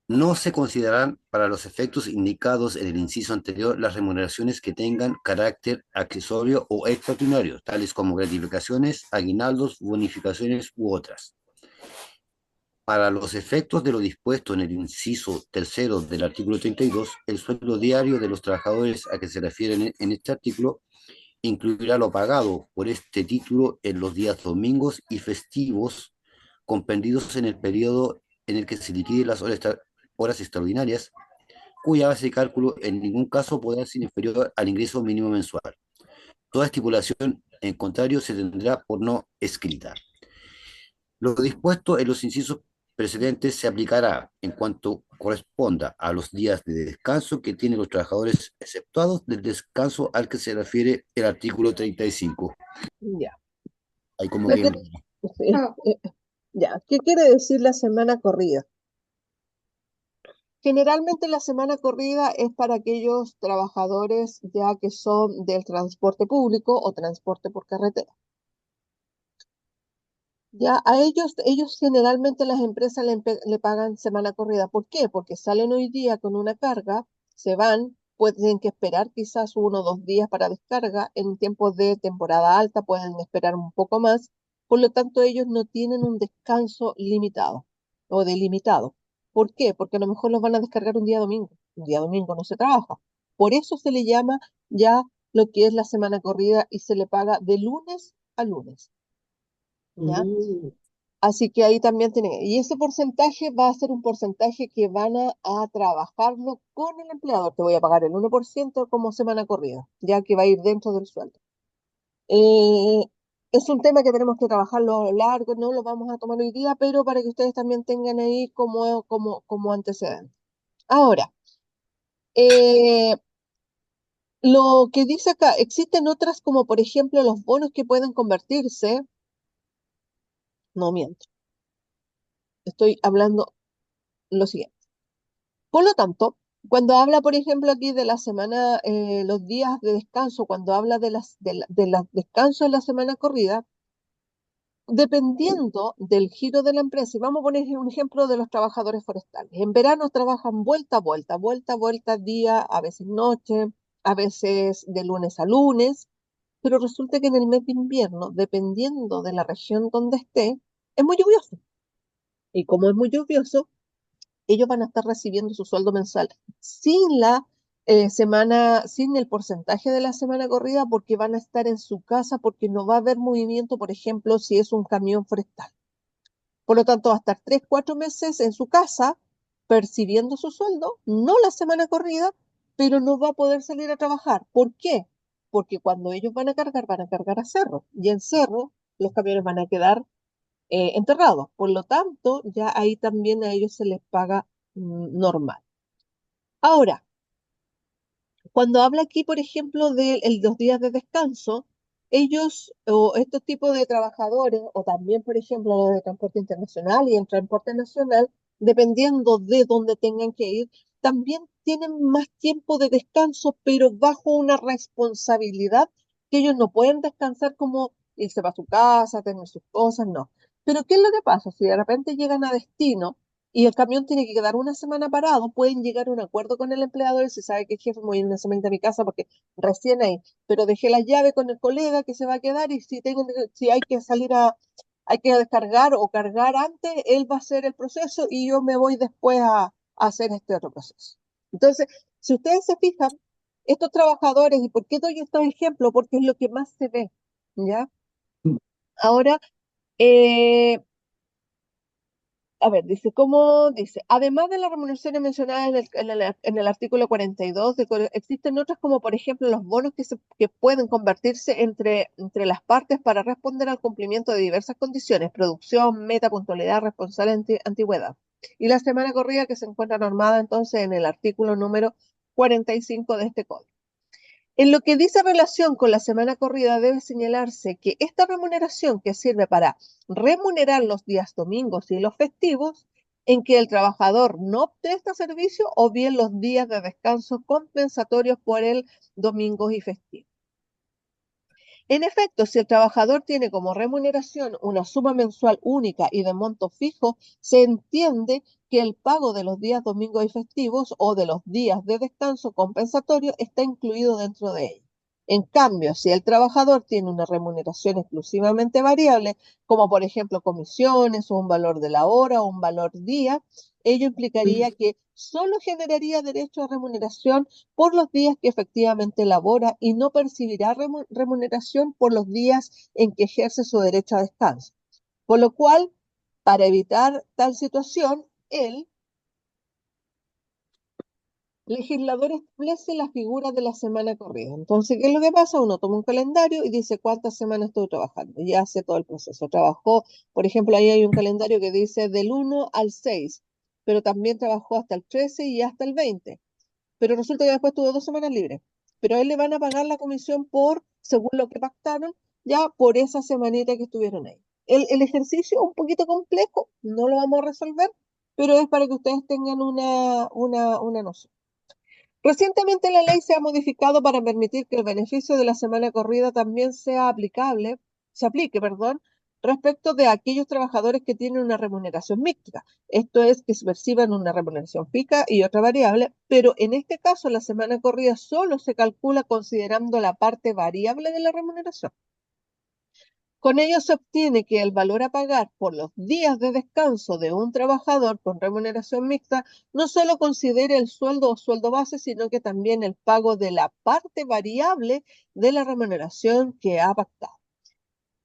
No se considerarán para los efectos indicados en el inciso anterior las remuneraciones que tengan carácter accesorio o extraordinario, tales como gratificaciones, aguinaldos, bonificaciones u otras. Para los efectos de lo dispuesto en el inciso tercero del artículo 32, el sueldo diario de los trabajadores a que se refiere en este artículo incluirá lo pagado por este título en los días domingos y festivos comprendidos en el periodo en el que se liquiden las horas extraordinarias, cuya base de cálculo en ningún caso podrá ser inferior al ingreso mínimo mensual. Toda estipulación, en contrario, se tendrá por no escrita. Lo dispuesto en los incisos precedentes se aplicará en cuanto corresponda a los días de descanso que tienen los trabajadores, exceptuados del descanso al que se refiere el artículo 35. Ya. Ahí como Lo que que- sí, ya. ¿Qué quiere decir la semana corrida? Generalmente la semana corrida es para aquellos trabajadores ya que son del transporte público o transporte por carretera. Ya a ellos generalmente las empresas le pagan semana corrida. ¿Por qué? Porque salen hoy día con una carga, se van, pueden que esperar quizás 1 o 2 días para descarga. En tiempos de temporada alta pueden esperar un poco más. Por lo tanto, ellos no tienen un descanso limitado o delimitado. ¿Por qué? Porque a lo mejor los van a descargar un día domingo. Un día domingo no se trabaja. Por eso se le llama ya lo que es la semana corrida y se le paga de lunes a lunes, ¿ya? Así que ahí también tiene, y ese porcentaje va a ser un porcentaje que van a trabajarlo con el empleador. Te voy a pagar el 1% como semana corrida, ya que va a ir dentro del sueldo. Eh, es un tema que tenemos que trabajarlo largo, no lo vamos a tomar hoy día, pero para que ustedes también tengan ahí como antecedente. Ahora, eh, lo que dice acá, existen otras como por ejemplo los bonos que pueden convertirse, no miento, estoy hablando lo siguiente. Por lo tanto, cuando habla, por ejemplo, aquí de la semana, los días de descanso, cuando habla de las descansos en la semana corrida, dependiendo del giro de la empresa, y vamos a poner un ejemplo de los trabajadores forestales. En verano trabajan vuelta a vuelta, día, a veces noche, a veces de lunes a lunes, pero resulta que en el mes de invierno, dependiendo de la región donde esté, es muy lluvioso. Y como es muy lluvioso, ellos van a estar recibiendo su sueldo mensual sin la sin el porcentaje de la semana corrida, porque van a estar en su casa, porque no va a haber movimiento, por ejemplo, si es un camión forestal. Por lo tanto, va a estar 3, 4 meses en su casa percibiendo su sueldo, no la semana corrida, pero no va a poder salir a trabajar. ¿Por qué? Porque cuando ellos van a cargar a cerro, y en cerro los camiones van a quedar enterrados. Por lo tanto, ya ahí también a ellos se les paga normal. Ahora, cuando habla aquí, por ejemplo, de los días de descanso, ellos o estos tipos de trabajadores, o también, por ejemplo, los de transporte internacional y el transporte nacional, dependiendo de dónde tengan que ir, también tienen más tiempo de descanso, pero bajo una responsabilidad que ellos no pueden descansar como irse para su casa, tener sus cosas, no. Pero ¿qué es lo que pasa? Si de repente llegan a destino y el camión tiene que quedar una semana parado, pueden llegar a un acuerdo con el empleador y se sabe que jefe, me voy a ir una semana a mi casa porque recién ahí, pero dejé la llave con el colega que se va a quedar y si hay que hay que descargar o cargar antes, él va a hacer el proceso y yo me voy después a hacer este otro proceso. Entonces, si ustedes se fijan, estos trabajadores, ¿y por qué doy estos ejemplos? Porque es lo que más se ve, ¿ya? Ahora, eh, a ver, dice, ¿cómo dice? Además de las remuneraciones mencionadas en el artículo 42, existen otras como, por ejemplo, los bonos que pueden convertirse entre las partes para responder al cumplimiento de diversas condiciones: producción, meta, puntualidad, responsable, antigüedad. Y la semana corrida que se encuentra normada entonces en el artículo número 45 de este código. En lo que dice relación con la semana corrida, debe señalarse que esta remuneración, que sirve para remunerar los días domingos y los festivos en que el trabajador no presta servicio, o bien los días de descanso compensatorios por el domingo y festivo. En efecto, si el trabajador tiene como remuneración una suma mensual única y de monto fijo, se entiende que el pago de los días domingos y festivos o de los días de descanso compensatorio está incluido dentro de ello. En cambio, si el trabajador tiene una remuneración exclusivamente variable, como por ejemplo comisiones o un valor de la hora o un valor día, ello implicaría que solo generaría derecho a remuneración por los días que efectivamente labora y no percibirá remuneración por los días en que ejerce su derecho a descanso. Por lo cual, para evitar tal situación, el legislador establece la figura de la semana corrida. Entonces, ¿qué es lo que pasa? Uno toma un calendario y dice cuántas semanas estoy trabajando y hace todo el proceso. Trabajó, por ejemplo, ahí hay un calendario que dice del 1 al 6, pero también trabajó hasta el 13 y hasta el 20. Pero resulta que después tuvo 2 semanas libres. Pero a él le van a pagar la comisión según lo que pactaron, ya por esa semanita que estuvieron ahí. El ejercicio es un poquito complejo, no lo vamos a resolver, pero es para que ustedes tengan una noción. Recientemente la ley se ha modificado para permitir que el beneficio de la semana corrida también se aplique, perdón, respecto de aquellos trabajadores que tienen una remuneración mixta. Esto es, que se perciban una remuneración fija y otra variable, pero en este caso la semana corrida solo se calcula considerando la parte variable de la remuneración. Con ello se obtiene que el valor a pagar por los días de descanso de un trabajador con remuneración mixta no solo considere el sueldo o sueldo base, sino que también el pago de la parte variable de la remuneración que ha pactado.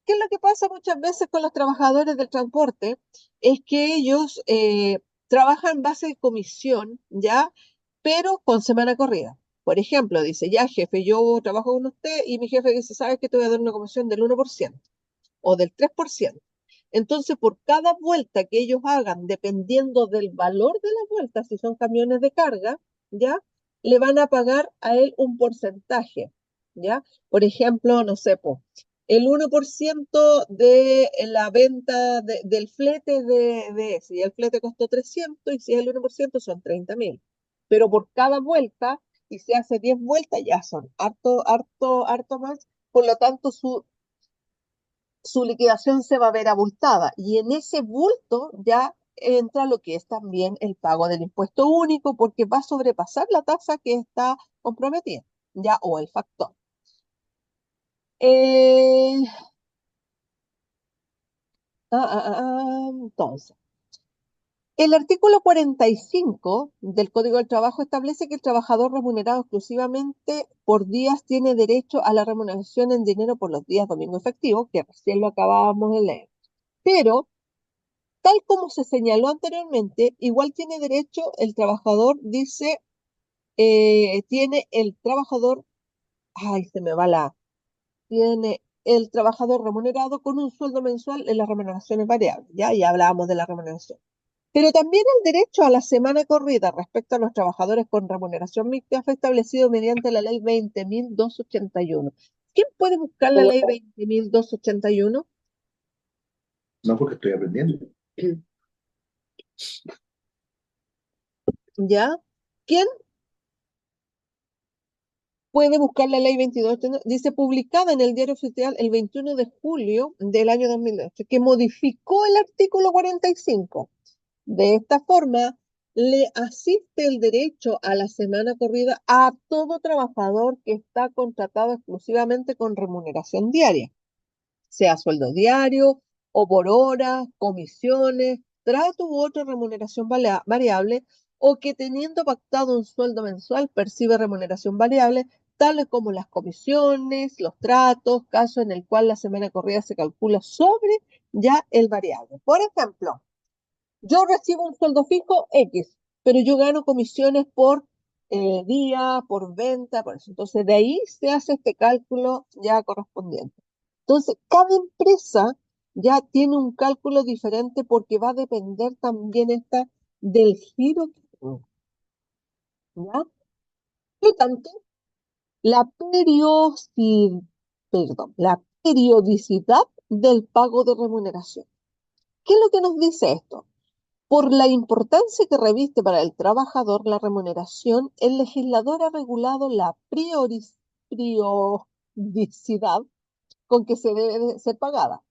¿Qué es lo que pasa muchas veces con los trabajadores del transporte? Es que ellos trabajan en base de comisión, ¿ya? Pero con semana corrida. Por ejemplo, dice, ya jefe, yo trabajo con usted y mi jefe dice, ¿sabes que te voy a dar una comisión del 1% o del 3%? Entonces, por cada vuelta que ellos hagan, dependiendo del valor de la vuelta, si son camiones de carga, ¿ya? Le van a pagar a él un porcentaje, ¿ya? Por ejemplo, no sé, po, el 1% de la venta del flete de ese, y el flete costó 300, y si es el 1% son 30.000. Pero por cada vuelta, y se hace 10 vueltas, ya son harto más. Por lo tanto, su liquidación se va a ver abultada y en ese bulto ya entra lo que es también el pago del impuesto único porque va a sobrepasar la tasa que está comprometida, ya, o el factor. Eh, entonces, el artículo 45 del Código del Trabajo establece que el trabajador remunerado exclusivamente por días tiene derecho a la remuneración en dinero por los días domingo efectivo, que recién lo acabábamos de leer. Pero tal como se señaló anteriormente, igual tiene derecho el trabajador, dice, tiene el trabajador, ay, se me va la, tiene el trabajador remunerado con un sueldo mensual en las remuneraciones variables, ya, ya hablábamos de la remuneración. Pero también el derecho a la semana corrida respecto a los trabajadores con remuneración mixta fue establecido mediante la ley 20.281. ¿Quién puede buscar la ley 20.281? No, porque estoy aprendiendo. ¿Ya? ¿Quién puede buscar la ley 22? Dice, publicada en el Diario Oficial el 21 de julio del año 2008, que modificó el artículo 45. De esta forma, le asiste el derecho a la semana corrida a todo trabajador que está contratado exclusivamente con remuneración diaria, sea sueldo diario o por horas, comisiones, trato u otra remuneración variable, o que teniendo pactado un sueldo mensual percibe remuneración variable, tales como las comisiones, los tratos, caso en el cual la semana corrida se calcula sobre ya el variable. Por ejemplo, yo recibo un sueldo fijo X, pero yo gano comisiones por día, por venta, por eso. Entonces, de ahí se hace este cálculo ya correspondiente. Entonces, cada empresa ya tiene un cálculo diferente porque va a depender también esta del giro que tenga, ¿ya? Por lo tanto, la la periodicidad del pago de remuneración. ¿Qué es lo que nos dice esto? Por la importancia que reviste para el trabajador la remuneración, el legislador ha regulado la periodicidad con que se debe de ser pagada.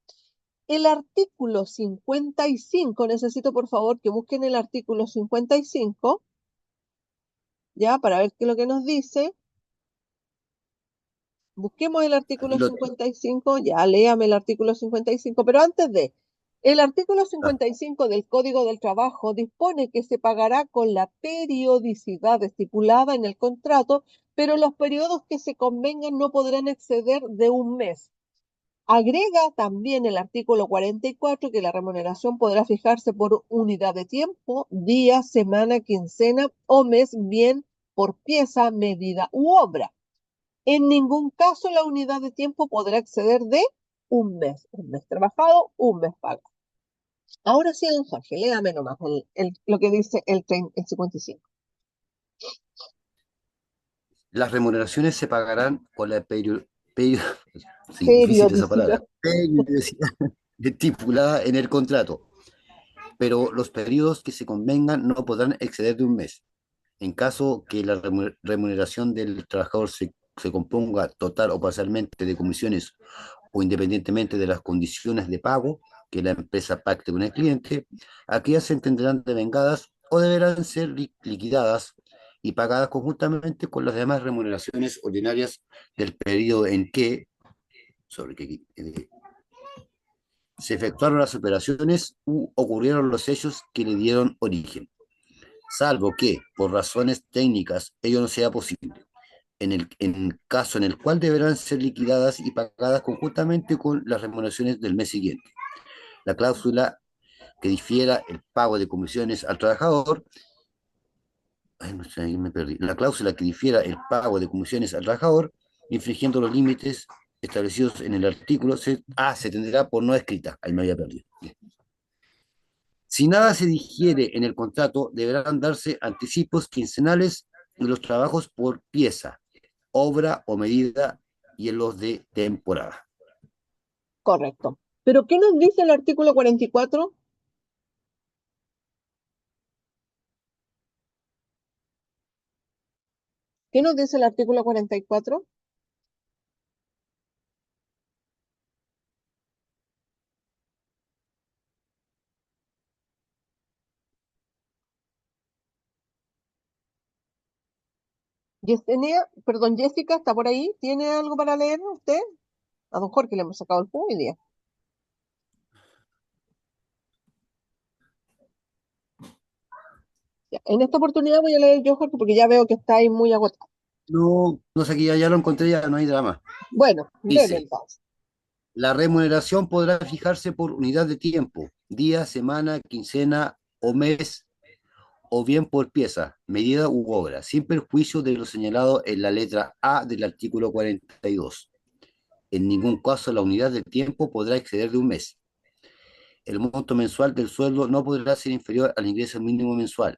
El artículo 55, necesito por favor que busquen el artículo 55, ya, para ver qué es lo que nos dice. Busquemos el Aquí artículo lo, 55, ya léame el artículo 55, pero antes el artículo ah, 55 del Código del Trabajo dispone que se pagará con la periodicidad estipulada en el contrato, pero los periodos que se convengan no podrán exceder de un mes. Agrega también el artículo 44 que la remuneración podrá fijarse por unidad de tiempo, día, semana, quincena o mes, bien por pieza, medida u obra. En ningún caso la unidad de tiempo podrá exceder de un mes trabajado, un mes pagado. Ahora sí, don Jorge, léame nomás lo que dice el 55. las remuneraciones se pagarán con la sí, difícil esa palabra, Periodicidad. periodicidad estipulada en el contrato, pero los periodos que se convengan no podrán exceder de un mes. En caso que la remuneración del trabajador se componga total o parcialmente de comisiones o independientemente de las condiciones de pago que la empresa pacte con el cliente, aquellas se entenderán devengadas o deberán ser liquidadas y pagadas conjuntamente con las demás remuneraciones ordinarias del periodo en que, sobre que se efectuaron las operaciones u ocurrieron los hechos que le dieron origen, salvo que, por razones técnicas, ello no sea posible, en caso en el cual deberán ser liquidadas y pagadas conjuntamente con las remuneraciones del mes siguiente. La cláusula que difiera el pago de comisiones al trabajador, ay, no sé, ahí me perdí. La cláusula que difiera el pago de comisiones al trabajador, infringiendo los límites establecidos en el artículo, se tendrá por no escrita. Ahí me había perdido. Si nada se digiere en el contrato, deberán darse anticipos quincenales de los trabajos por pieza, obra o medida y en los de temporada. Correcto. Pero ¿qué nos dice el artículo 44? ¿Qué nos dice el artículo 44? Yesenia, perdón, Jessica, ¿está por ahí? ¿Tiene algo para leer usted? A don Jorge le hemos sacado el jugo hoy día. Ya, en esta oportunidad voy a leer yo, Jorge, porque ya veo que está ahí muy agotado. No, no sé, que ya lo encontré, ya no hay drama. Bueno, dele Dice, entonces. la remuneración podrá fijarse por unidad de tiempo, día, semana, quincena o mes, o bien por pieza, medida u obra, sin perjuicio de lo señalado en la letra A del artículo 42. En ningún caso la unidad de tiempo podrá exceder de un mes. El monto mensual del sueldo no podrá ser inferior al ingreso mínimo mensual.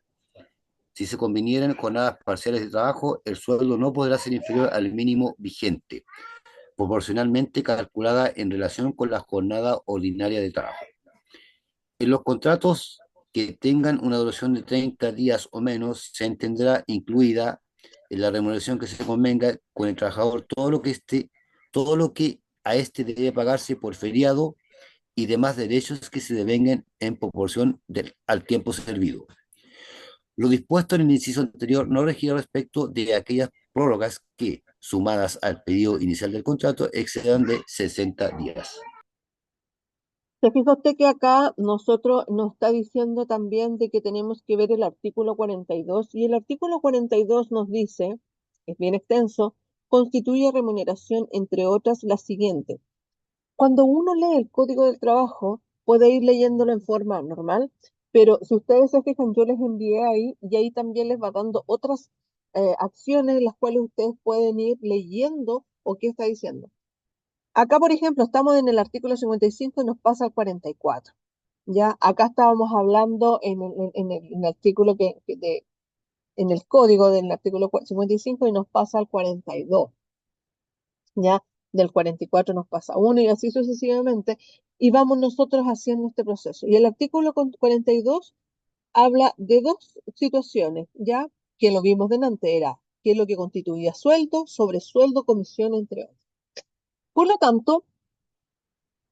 Si se convinieran jornadas parciales de trabajo, el sueldo no podrá ser inferior al mínimo vigente, proporcionalmente calculada en relación con la jornada ordinaria de trabajo. En los contratos que tengan una duración de 30 días o menos, se entenderá incluida en la remuneración que se convenga con el trabajador todo lo que a este debe pagarse por feriado y demás derechos que se devengan en proporción al tiempo servido. Lo dispuesto en el inciso anterior no regirá respecto de aquellas prórrogas que, sumadas al periodo inicial del contrato, excedan de 60 días. Se fija usted que acá nosotros nos está diciendo también de que tenemos que ver el artículo 42 y el artículo 42 nos dice, es bien extenso, constituye remuneración entre otras las siguientes. Cuando uno lee el Código del Trabajo, puede ir leyéndolo en forma normal, pero si ustedes se fijan, yo les envié ahí y ahí también les va dando otras acciones en las cuales ustedes pueden ir leyendo o qué está diciendo. Acá, por ejemplo, estamos en el artículo 55 y nos pasa al 44. Ya, acá estábamos hablando en el artículo en el código del artículo 55 y nos pasa al 42. Ya, del 44 nos pasa uno y así sucesivamente, y vamos nosotros haciendo este proceso. Y el artículo 42 habla de dos situaciones, ya, que lo vimos delante, era qué es lo que constituía sueldo, sobresueldo, comisión, entre otros. Por lo tanto,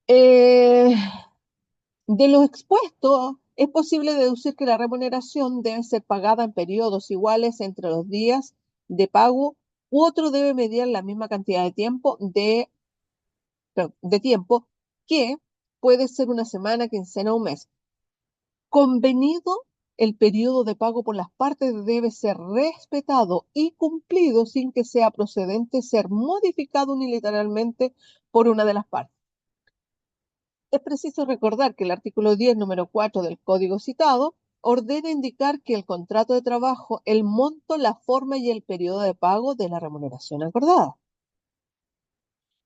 eh, de lo expuesto, es posible deducir que la remuneración debe ser pagada en periodos iguales entre los días de pago u otro debe mediar la misma cantidad de tiempo de tiempo que puede ser una semana, quincena o un mes. Convenido el periodo de pago por las partes debe ser respetado y cumplido sin que sea procedente ser modificado unilateralmente por una de las partes. Es preciso recordar que el artículo 10, número 4 del código citado ordena indicar que el contrato de trabajo, el monto, la forma y el periodo de pago de la remuneración acordada.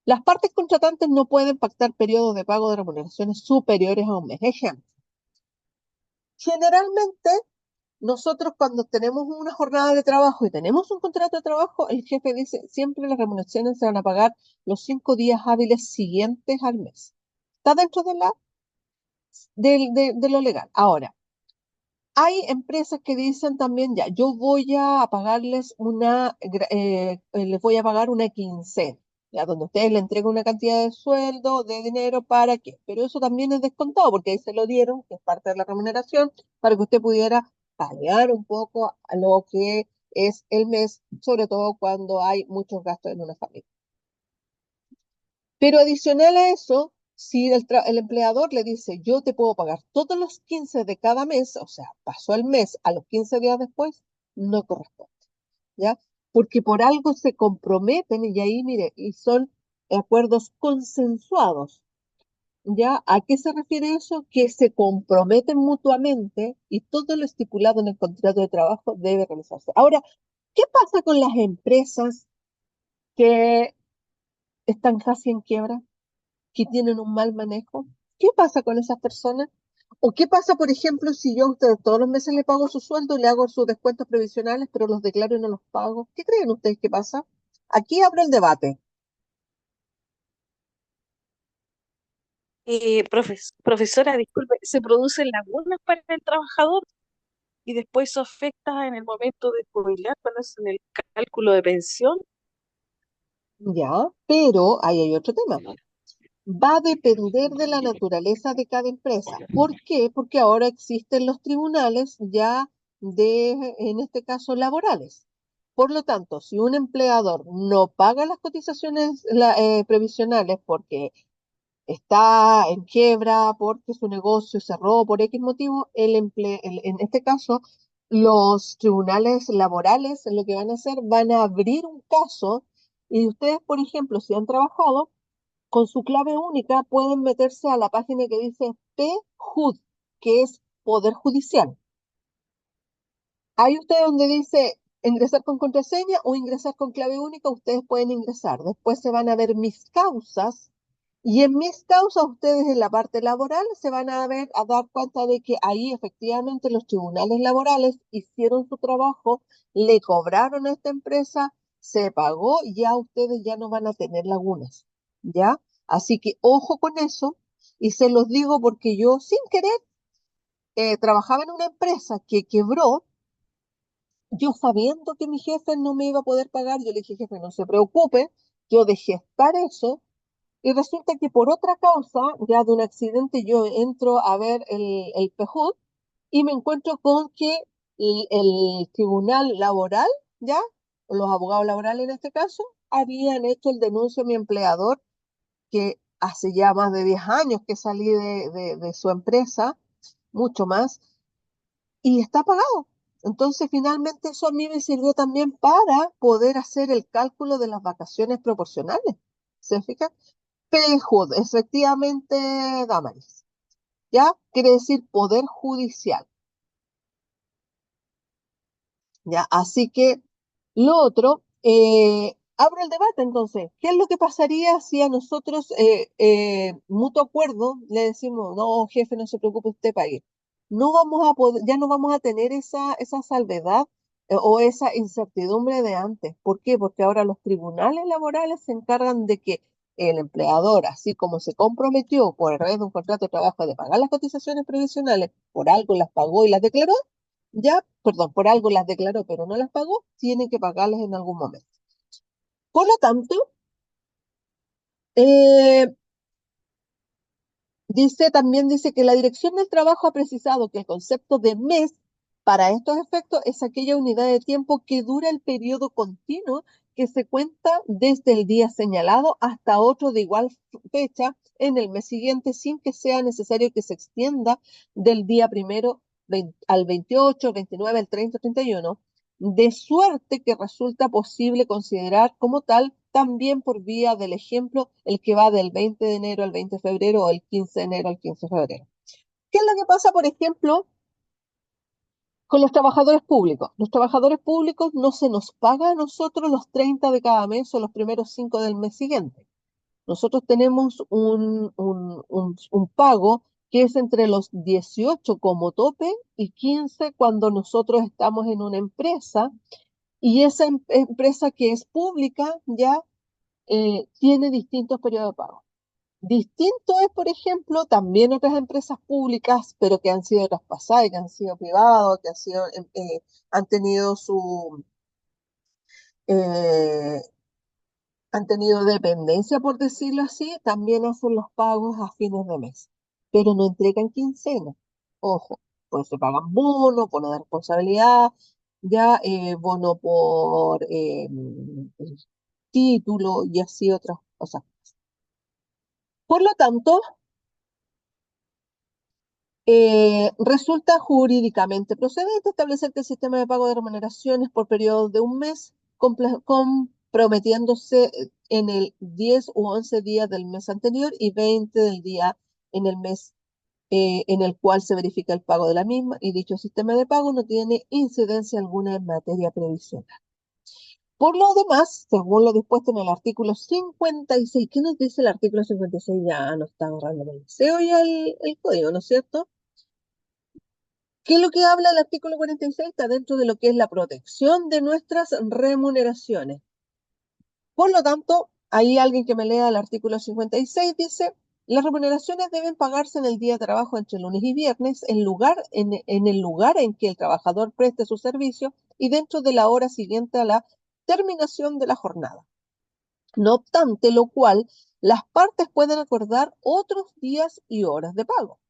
Las partes contratantes no pueden pactar periodos de pago de remuneraciones superiores a un mes. Ejemplo, generalmente nosotros cuando tenemos una jornada de trabajo y tenemos un contrato de trabajo, el jefe dice siempre las remuneraciones se van a pagar los 5 días hábiles siguientes al mes. Está dentro de lo legal. Ahora, hay empresas que dicen también, ya, yo voy a pagarles les voy a pagar una quincena, ya, donde ustedes le entregan una cantidad de sueldo, de dinero, ¿para qué? Pero eso también es descontado, porque ahí se lo dieron, que es parte de la remuneración, para que usted pudiera pagar un poco a lo que es el mes, sobre todo cuando hay muchos gastos en una familia. Pero adicional a eso, Si el empleador le dice, yo te puedo pagar todos los 15 de cada mes, o sea, pasó el mes, a los 15 días después, no corresponde, ¿ya? Porque por algo se comprometen y ahí, mire, y son acuerdos consensuados, ¿ya? ¿A qué se refiere eso? Que se comprometen mutuamente y todo lo estipulado en el contrato de trabajo debe realizarse. Ahora, ¿qué pasa con las empresas que están casi en quiebra, que tienen un mal manejo? ¿Qué pasa con esas personas? ¿O qué pasa, por ejemplo, si yo a ustedes todos los meses le pago su sueldo, le hago sus descuentos previsionales, pero los declaro y no los pago? ¿Qué creen ustedes que pasa? Aquí abro el debate. Profesora, disculpe, ¿se producen lagunas para el trabajador y después eso afecta en el momento de jubilar cuando hacen el cálculo de pensión? Ya, pero ahí hay otro tema. Va a depender de la naturaleza de cada empresa. ¿Por qué? Porque ahora existen los tribunales ya en este caso, laborales. Por lo tanto, si un empleador no paga las cotizaciones previsionales porque está en quiebra, porque su negocio cerró por X motivo, en este caso, los tribunales laborales lo que van a hacer, van a abrir un caso y ustedes, por ejemplo, si han trabajado, con su clave única pueden meterse a la página que dice PJUD, que es Poder Judicial. Ahí ustedes donde dice ingresar con contraseña o ingresar con clave única, ustedes pueden ingresar. Después se van a ver mis causas y en mis causas ustedes en la parte laboral se van a dar cuenta de que ahí efectivamente los tribunales laborales hicieron su trabajo, le cobraron a esta empresa, se pagó, ya ustedes ya no van a tener lagunas, ¿ya? Así que ojo con eso y se los digo porque yo sin querer trabajaba en una empresa que quebró. Yo sabiendo que mi jefe no me iba a poder pagar, yo le dije, jefe, no se preocupe, yo dejé estar eso, y resulta que por otra causa, ya de un accidente, yo entro a ver el PJUD y me encuentro con que el tribunal laboral, ya, los abogados laborales en este caso, habían hecho el denuncio a mi empleador, que hace ya más de 10 años que salí de su empresa, mucho más, y está pagado. Entonces, finalmente eso a mí me sirvió también para poder hacer el cálculo de las vacaciones proporcionales. ¿Se fijan? PJUD, efectivamente, Damaris. ¿Ya? Quiere decir Poder Judicial. ¿Ya? Así que lo otro, abro el debate entonces. ¿Qué es lo que pasaría si a nosotros, mutuo acuerdo, le decimos, no, jefe, no se preocupe, usted pague? No vamos a poder, ya no vamos a tener esa salvedad o esa incertidumbre de antes. ¿Por qué? Porque ahora los tribunales laborales se encargan de que el empleador, así como se comprometió por a través de un contrato de trabajo de pagar las cotizaciones previsionales, por algo las pagó y las declaró, ya, perdón, por algo las declaró, pero no las pagó, tiene que pagarlas en algún momento. Por lo tanto, eh, también dice que la Dirección del Trabajo ha precisado que el concepto de mes para estos efectos es aquella unidad de tiempo que dura el periodo continuo que se cuenta desde el día señalado hasta otro de igual fecha en el mes siguiente sin que sea necesario que se extienda del día primero al 28, 29, al 30, 31, de suerte que resulta posible considerar como tal también por vía del ejemplo el que va del 20 de enero al 20 de febrero o el 15 de enero al 15 de febrero. ¿Qué es lo que pasa, por ejemplo, con los trabajadores públicos? Los trabajadores públicos no se nos paga a nosotros los 30 de cada mes o los primeros 5 del mes siguiente. Nosotros tenemos un pago que es entre los 18 como tope y 15 cuando nosotros estamos en una empresa y esa empresa que es pública ya tiene distintos periodos de pago. Distinto es, por ejemplo, también otras empresas públicas, pero que han sido traspasadas, que han sido privados, que han tenido eh, han tenido dependencia, por decirlo así, también hacen los pagos a fines de mes, pero no entregan quincena. Ojo, pues se pagan bono, bono de responsabilidad, ya bono por título y así otras cosas. Por lo tanto, resulta jurídicamente procedente establecer que el sistema de pago de remuneraciones por periodos de un mes, comprometiéndose en el 10 u 11 días del mes anterior y 20 del día en el mes en el cual se verifica el pago de la misma, y dicho sistema de pago no tiene incidencia alguna en materia previsional. Por lo demás, según lo dispuesto en el artículo 56, ¿qué nos dice el artículo 56? Ya nos está agarrando el deseo ya el código, ¿no es cierto? ¿Qué es lo que habla el artículo 46? Está dentro de lo que es la protección de nuestras remuneraciones. Por lo tanto, ahí alguien que me lea el artículo 56 dice, las remuneraciones deben pagarse en el día de trabajo entre lunes y viernes, en el lugar en que el trabajador preste su servicio y dentro de la hora siguiente a la terminación de la jornada. No obstante lo cual, las partes pueden acordar otros días y horas de pago.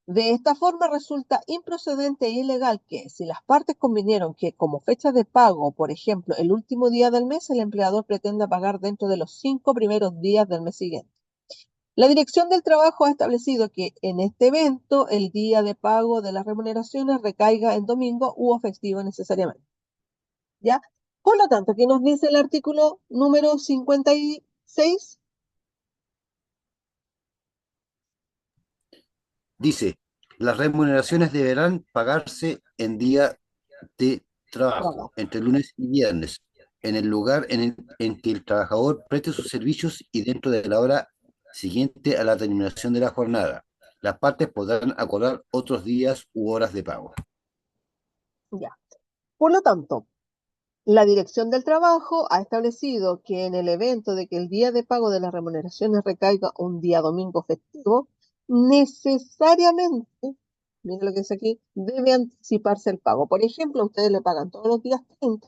De esta forma resulta improcedente e ilegal que, si las partes convinieron que como fecha de pago, por ejemplo, el último día del mes, el empleador pretenda pagar dentro de los 5 primeros días del mes siguiente. La Dirección del Trabajo ha establecido que en este evento el día de pago de las remuneraciones recaiga en domingo u festivo necesariamente. ¿Ya? Por lo tanto, ¿qué nos dice el artículo número 56? Dice, las remuneraciones deberán pagarse en día de trabajo, entre lunes y viernes, en el lugar en que el trabajador preste sus servicios y dentro de la hora siguiente a la terminación de la jornada. Las partes podrán acordar otros días u horas de pago. Ya. Por lo tanto, la Dirección del Trabajo ha establecido que en el evento de que el día de pago de las remuneraciones recaiga un día domingo festivo, necesariamente, miren lo que dice aquí, debe anticiparse el pago. Por ejemplo, ustedes le pagan todos los días 30,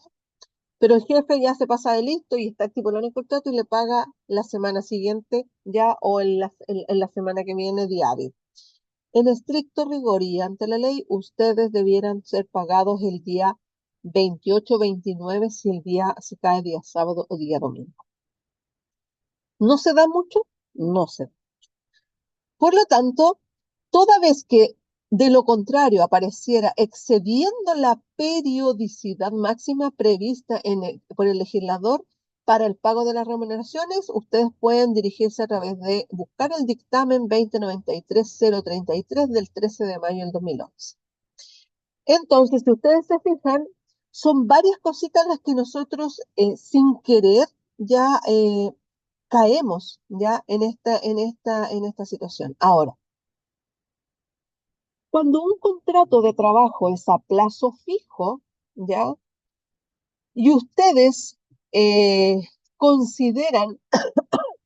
pero el jefe ya se pasa de listo y está estipulado en el contrato y le paga la semana siguiente ya o en la semana que viene día hábil. En estricto rigor y ante la ley, ustedes debieran ser pagados el día 28 29 si el día se cae día sábado o día domingo. ¿No se da mucho? No se da. Por lo tanto, toda vez que de lo contrario apareciera excediendo la periodicidad máxima prevista por el legislador para el pago de las remuneraciones, ustedes pueden dirigirse a través de buscar el dictamen 2093-033 del 13 de mayo del 2011. Entonces, si ustedes se fijan, son varias cositas las que nosotros sin querer ya caemos ya en esta situación. Ahora, cuando un contrato de trabajo es a plazo fijo, ¿ya? Y ustedes consideran,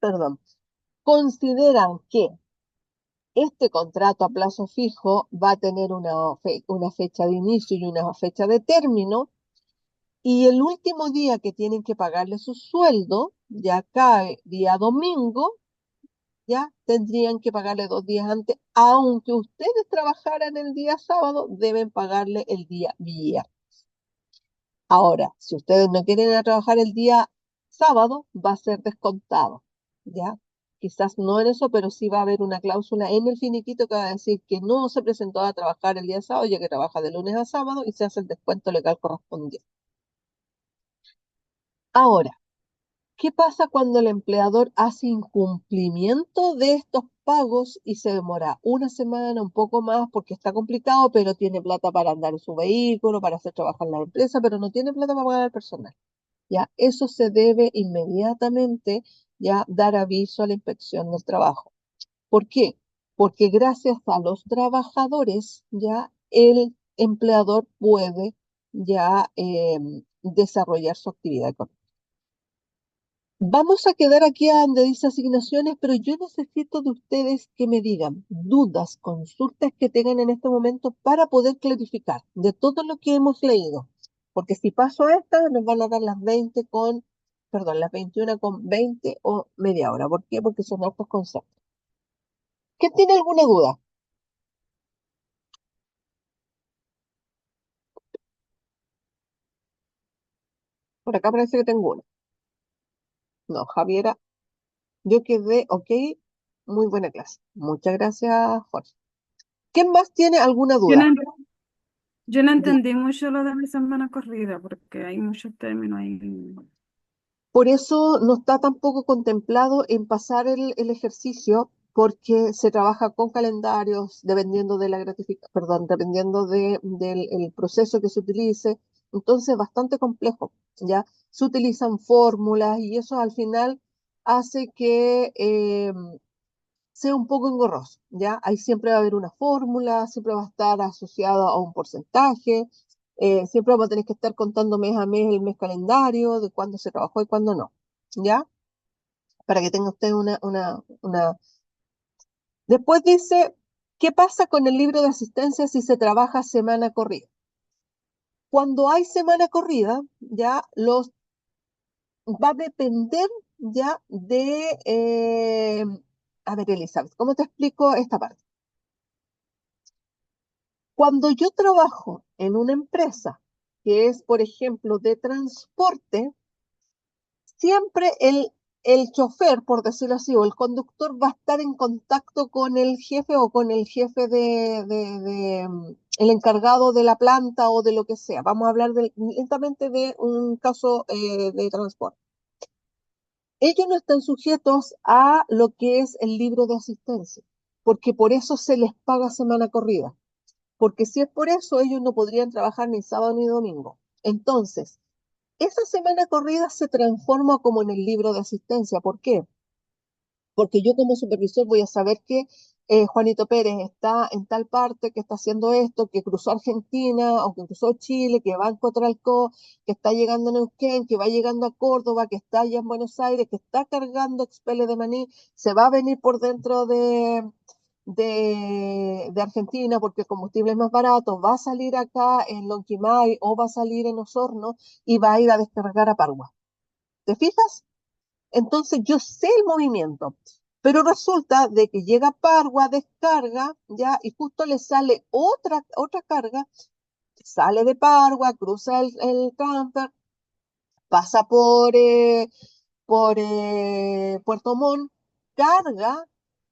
perdón, consideran que este contrato a plazo fijo va a tener una fecha de inicio y una fecha de término, y el último día que tienen que pagarle su sueldo ya cae día domingo, ya tendrían que pagarle 2 días antes, aunque ustedes trabajaran el día sábado, deben pagarle el día viernes. Ahora, si ustedes no quieren ir a trabajar el día sábado, va a ser descontado, ¿ya? Quizás no en eso, pero sí va a haber una cláusula en el finiquito que va a decir que no se presentó a trabajar el día sábado, ya que trabaja de lunes a sábado y se hace el descuento legal correspondiente. Ahora, ¿qué pasa cuando el empleador hace incumplimiento de estos pagos y se demora una semana, un poco más, porque está complicado, pero tiene plata para andar en su vehículo, para hacer trabajar en la empresa, pero no tiene plata para pagar al personal? Ya, eso se debe inmediatamente ya dar aviso a la inspección del trabajo. ¿Por qué? Porque gracias a los trabajadores ya el empleador puede ya desarrollar su actividad económica. Vamos a quedar aquí a donde dice asignaciones, pero yo necesito de ustedes que me digan dudas, consultas que tengan en este momento para poder clarificar de todo lo que hemos leído. Porque si paso a esta, nos van a dar las 21:20 o media hora. ¿Por qué? Porque son otros conceptos. ¿Quién tiene alguna duda? Por acá parece que tengo una. No, Javiera, yo quedé ok Muy buena clase. Muchas gracias, Jorge. ¿Quién más tiene alguna Yo duda? no, yo no Diga. entendí mucho lo de la semana corrida porque hay muchos términos ahí. Por eso no está tampoco contemplado en pasar el ejercicio, porque se trabaja con calendarios dependiendo de la perdón, dependiendo del el proceso que se utilice. Entonces, bastante complejo, ¿ya? Se utilizan fórmulas y eso al final hace que sea un poco engorroso, ¿ya? Ahí siempre va a haber una fórmula, siempre va a estar asociado a un porcentaje, siempre vamos a tener que estar contando mes a mes el mes calendario, de cuándo se trabajó y cuándo no, ¿ya? Para que tenga usted una... Después dice, ¿qué pasa con el libro de asistencia si se trabaja semana corrida? Cuando hay semana corrida, ya va a depender ya de... a ver, Elizabeth, ¿cómo te explico esta parte? Cuando yo trabajo en una empresa que es, por ejemplo, de transporte, siempre el chofer, por decirlo así, o el conductor va a estar en contacto con el jefe o con el jefe el encargado de la planta o de lo que sea. Vamos a hablar lentamente de un caso de transporte. Ellos no están sujetos a lo que es el libro de asistencia, porque por eso se les paga semana corrida. Porque si es por eso, ellos no podrían trabajar ni sábado ni domingo. Entonces, esa semana corrida se transforma como en el libro de asistencia. ¿Por qué? Porque yo como supervisor voy a saber que Juanito Pérez está en tal parte, que está haciendo esto, que cruzó Argentina o que cruzó Chile, que va en Cotralcó, que está llegando a Neuquén, que va llegando a Córdoba, que está allá en Buenos Aires, que está cargando Expele de Maní, se va a venir por dentro de Argentina porque el combustible es más barato, va a salir acá en Lonquimay o va a salir en Osorno y va a ir a descargar a Parua. ¿Te fijas? Entonces yo sé el movimiento, pero resulta de que llega Parwa, descarga, ya, y justo le sale otra carga, sale de Parwa, cruza el camper, pasa por Puerto Montt, carga,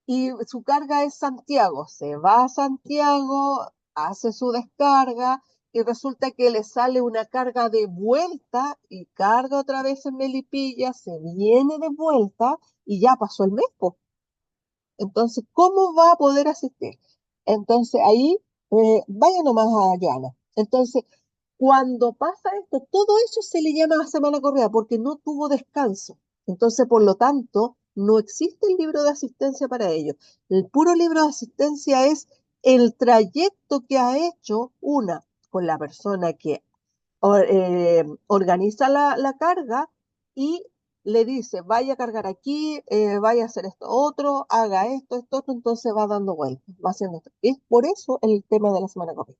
y su carga es Santiago. Se va a Santiago, hace su descarga, y resulta que le sale una carga de vuelta y carga otra vez en Melipilla, se viene de vuelta y ya pasó el mes, po. Entonces, ¿cómo va a poder asistir? Entonces, ahí, vaya nomás a Joana. Entonces, cuando pasa esto, todo eso se le llama semana corrida porque no tuvo descanso. Entonces, por lo tanto, no existe el libro de asistencia para ello. El puro libro de asistencia es el trayecto que ha hecho con la persona que organiza la carga y le dice, vaya a cargar aquí, vaya a hacer esto otro, haga esto otro, entonces va dando vueltas, va haciendo esto. Es por eso el tema de la semana corrida.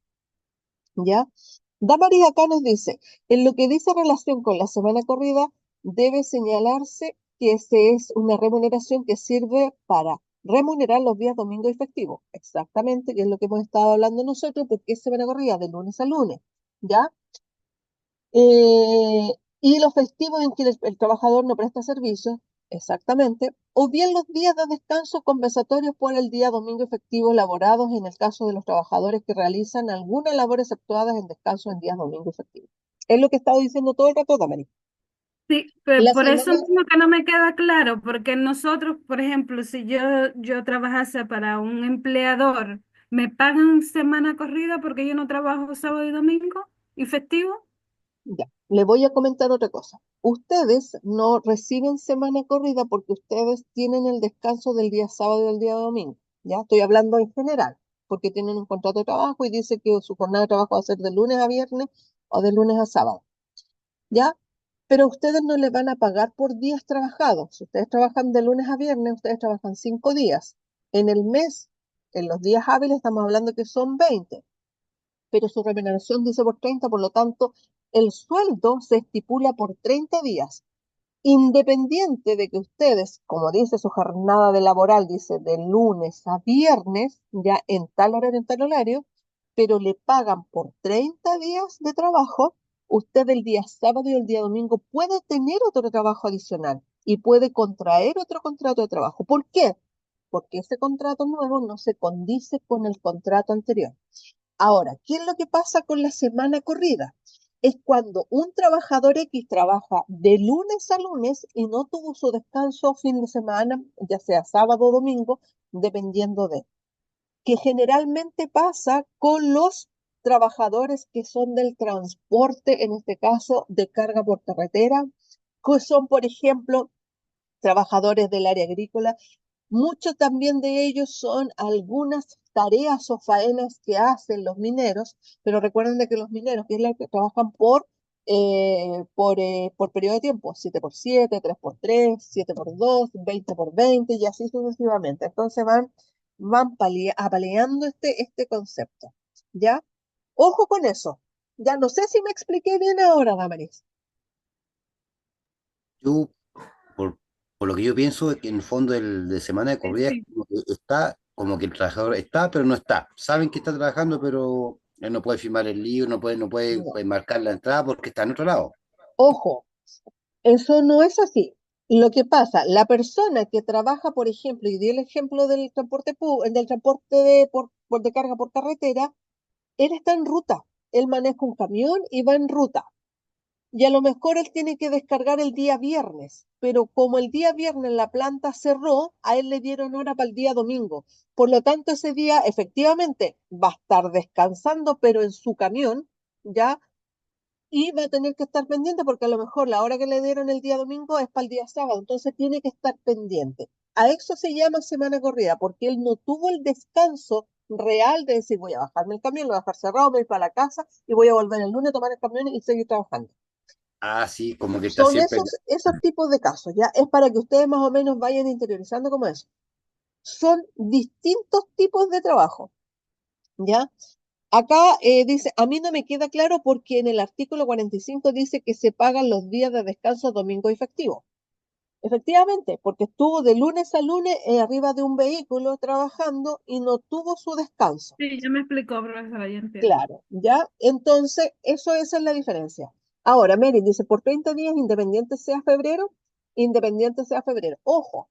¿Ya? Damaris acá nos dice, en lo que dice relación con la semana corrida, debe señalarse que es una remuneración que sirve para remunerar los días domingo y festivo. Exactamente, que es lo que hemos estado hablando nosotros, porque es semana corrida de lunes a lunes. ¿Ya? Eh, y los festivos en que el trabajador no presta servicios, exactamente, o bien los días de descanso compensatorios por el día domingo efectivo elaborados en el caso de los trabajadores que realizan algunas labores efectuadas en descanso en días domingo efectivo. Es lo que he estado diciendo todo el rato, Damaris. Sí, La por eso semana, mismo que no me queda claro, porque nosotros, por ejemplo, si yo trabajase para un empleador, ¿me pagan semana corrida porque yo no trabajo sábado y domingo y festivo? ya, le voy a comentar otra cosa. Ustedes no reciben semana corrida porque ustedes tienen el descanso del día sábado y del día domingo. Ya estoy hablando en general, porque tienen un contrato de trabajo y dice que su jornada de trabajo va a ser de lunes a viernes o de lunes a sábado. ¿Ya? Pero ustedes no les van a pagar por días trabajados. Si ustedes trabajan de lunes a viernes, ustedes trabajan 5 días. En el mes, en los días hábiles, estamos hablando que son 20, pero su remuneración dice por 30, por lo tanto, el sueldo se estipula por 30 días. Independiente de que ustedes, como dice su jornada de laboral, dice de lunes a viernes, ya en tal horario, pero le pagan por 30 días de trabajo, usted el día sábado y el día domingo puede tener otro trabajo adicional y puede contraer otro contrato de trabajo. ¿Por qué? porque ese contrato nuevo no se condice con el contrato anterior. Ahora, ¿qué es lo que pasa con la semana corrida? Es cuando un trabajador X trabaja de lunes a lunes y no tuvo su descanso fin de semana, ya sea sábado o domingo, dependiendo de, que generalmente pasa con los trabajadores que son del transporte, en este caso de carga por carretera, que son, por ejemplo, trabajadores del área agrícola. Muchos también de ellos son algunas tareas o faenas que hacen los mineros, pero recuerden de que los mineros, que es la que trabajan por periodo de tiempo, 7x7, 3x3, 7x2, 20x20 y así sucesivamente. Entonces van apaleando este concepto, ¿ya? Ojo con eso. Ya no sé si me expliqué bien ahora, Damaris. Yo, por, por lo que yo pienso, es que en el fondo el de semana de corrida es Sí, como que está, como que el trabajador está, pero no está. Saben que está trabajando, pero él no puede firmar el libro, no puede No. marcar la entrada porque está en otro lado. Ojo, eso no es así. Lo que pasa, la persona que trabaja, por ejemplo, y di el ejemplo del del transporte de carga por carretera, él está en ruta. Él maneja un camión y va en ruta. Y a lo mejor él tiene que descargar el día viernes, pero como el día viernes la planta cerró, a él le dieron hora para el día domingo. Por lo tanto, ese día efectivamente va a estar descansando, pero en su camión, ¿ya? Y va a tener que estar pendiente porque a lo mejor la hora que le dieron el día domingo es para el día sábado, entonces tiene que estar pendiente. A eso se llama semana corrida, porque él no tuvo el descanso real de decir voy a bajarme el camión, lo voy a dejar cerrado, me voy para la casa y voy a volver el lunes a tomar el camión y seguir trabajando. Ah, sí, como que está Son siempre. esos tipos de casos, ¿ya? Es para que ustedes más o menos vayan interiorizando como eso. Son distintos tipos de trabajo, ¿ya? Acá dice, a mí no me queda claro porque en el artículo 45 dice que se pagan los días de descanso domingo y festivo. Efectivamente, porque estuvo de lunes a lunes arriba de un vehículo trabajando y no tuvo su descanso. sí, ya me explicó, profesora, ya entiendo. Claro, ¿ya? Entonces, esa es la diferencia. Ahora, Mary dice, por 30 días, independiente sea febrero. Ojo,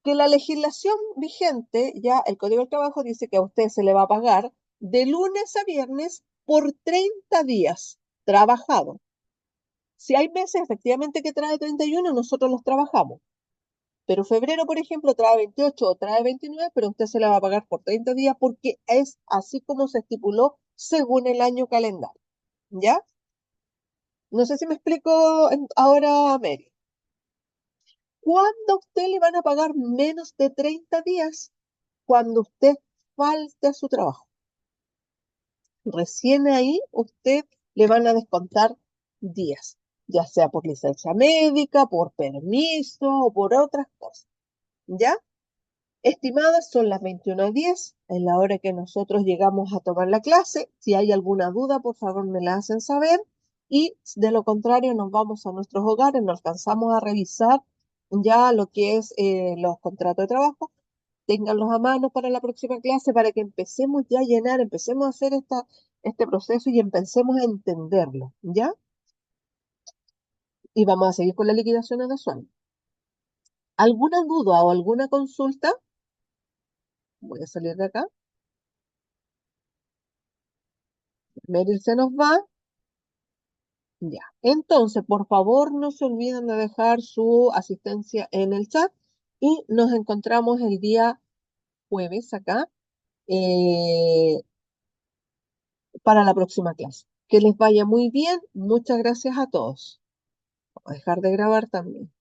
que la legislación vigente, ya el Código del Trabajo dice que a usted se le va a pagar de lunes a viernes por 30 días trabajado. Si hay meses efectivamente que trae 31, nosotros los trabajamos. Pero febrero, por ejemplo, trae 28 o trae 29, pero usted se le va a pagar por 30 días porque es así como se estipuló según el año calendario. ¿Ya? No sé si me explico ahora, Mary. ¿Cuándo a usted le van a pagar menos de 30 días? Cuando usted falte a su trabajo. Recién ahí usted le van a descontar días, ya sea por licencia médica, por permiso o por otras cosas. ¿Ya? Estimadas son las 21:10, en la hora que nosotros llegamos a tomar la clase. Si hay alguna duda, por favor me la hacen saber. Y de lo contrario, nos vamos a nuestros hogares, nos alcanzamos a revisar ya lo que es los contratos de trabajo. Ténganlos a mano para la próxima clase para que empecemos ya a llenar, empecemos a hacer este proceso y empecemos a entenderlo, ¿ya? Y vamos a seguir con las liquidaciones de sueldo. ¿Alguna duda o alguna consulta? Voy a salir de acá. Meryl se nos va. Ya. Entonces, por favor, no se olviden de dejar su asistencia en el chat y nos encontramos el día jueves acá eh, para la próxima clase. Que les vaya muy bien. Muchas gracias a todos. Voy a dejar de grabar también.